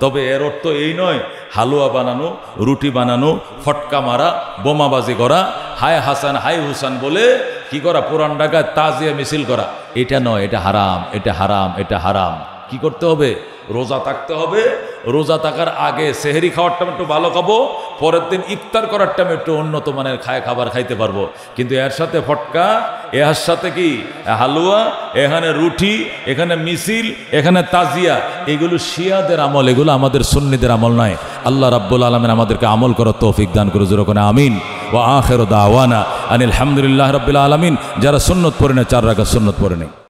তবে এর অর্থ এই নয় হালুয়া বানানো, রুটি বানানো, ফটকা মারা, বোমাবাজি করা, হায় হাসান হাই হুসান বলে কি করা, পুরান ঢাকায় তাজিয়া মিছিল করা, এটা নয়। এটা হারাম, এটা হারাম, এটা হারাম। কি করতে হবে? রোজা থাকতে হবে, রোজা থাকার আগে সেহরি খাওয়ার টাইম একটু ভালো খাবো, পরের দিন ইফতার করার টাইম একটু উন্নত মানের খাবার খাইতে পারবো। কিন্তু এর সাথে ফটকা, এর সাথে কি হালুয়া, এখানে রুটি, এখানে মিছিল, এখানে তাজিয়া, এগুলো শিয়াদের আমল, এগুলো আমাদের সুন্নিদের আমল নয়। আল্লাহ রাব্বুল আলামিন আমাদেরকে আমল করার তৌফিক দান করে, জোরে করে আমিন। ওয়া আখিরু দাওয়ানা আনিল হামদুলিল্লাহি রাব্বিল আলামিন। যারা সুন্নত পড়ে না 4 রাকাত সুন্নত পড়ে নেই।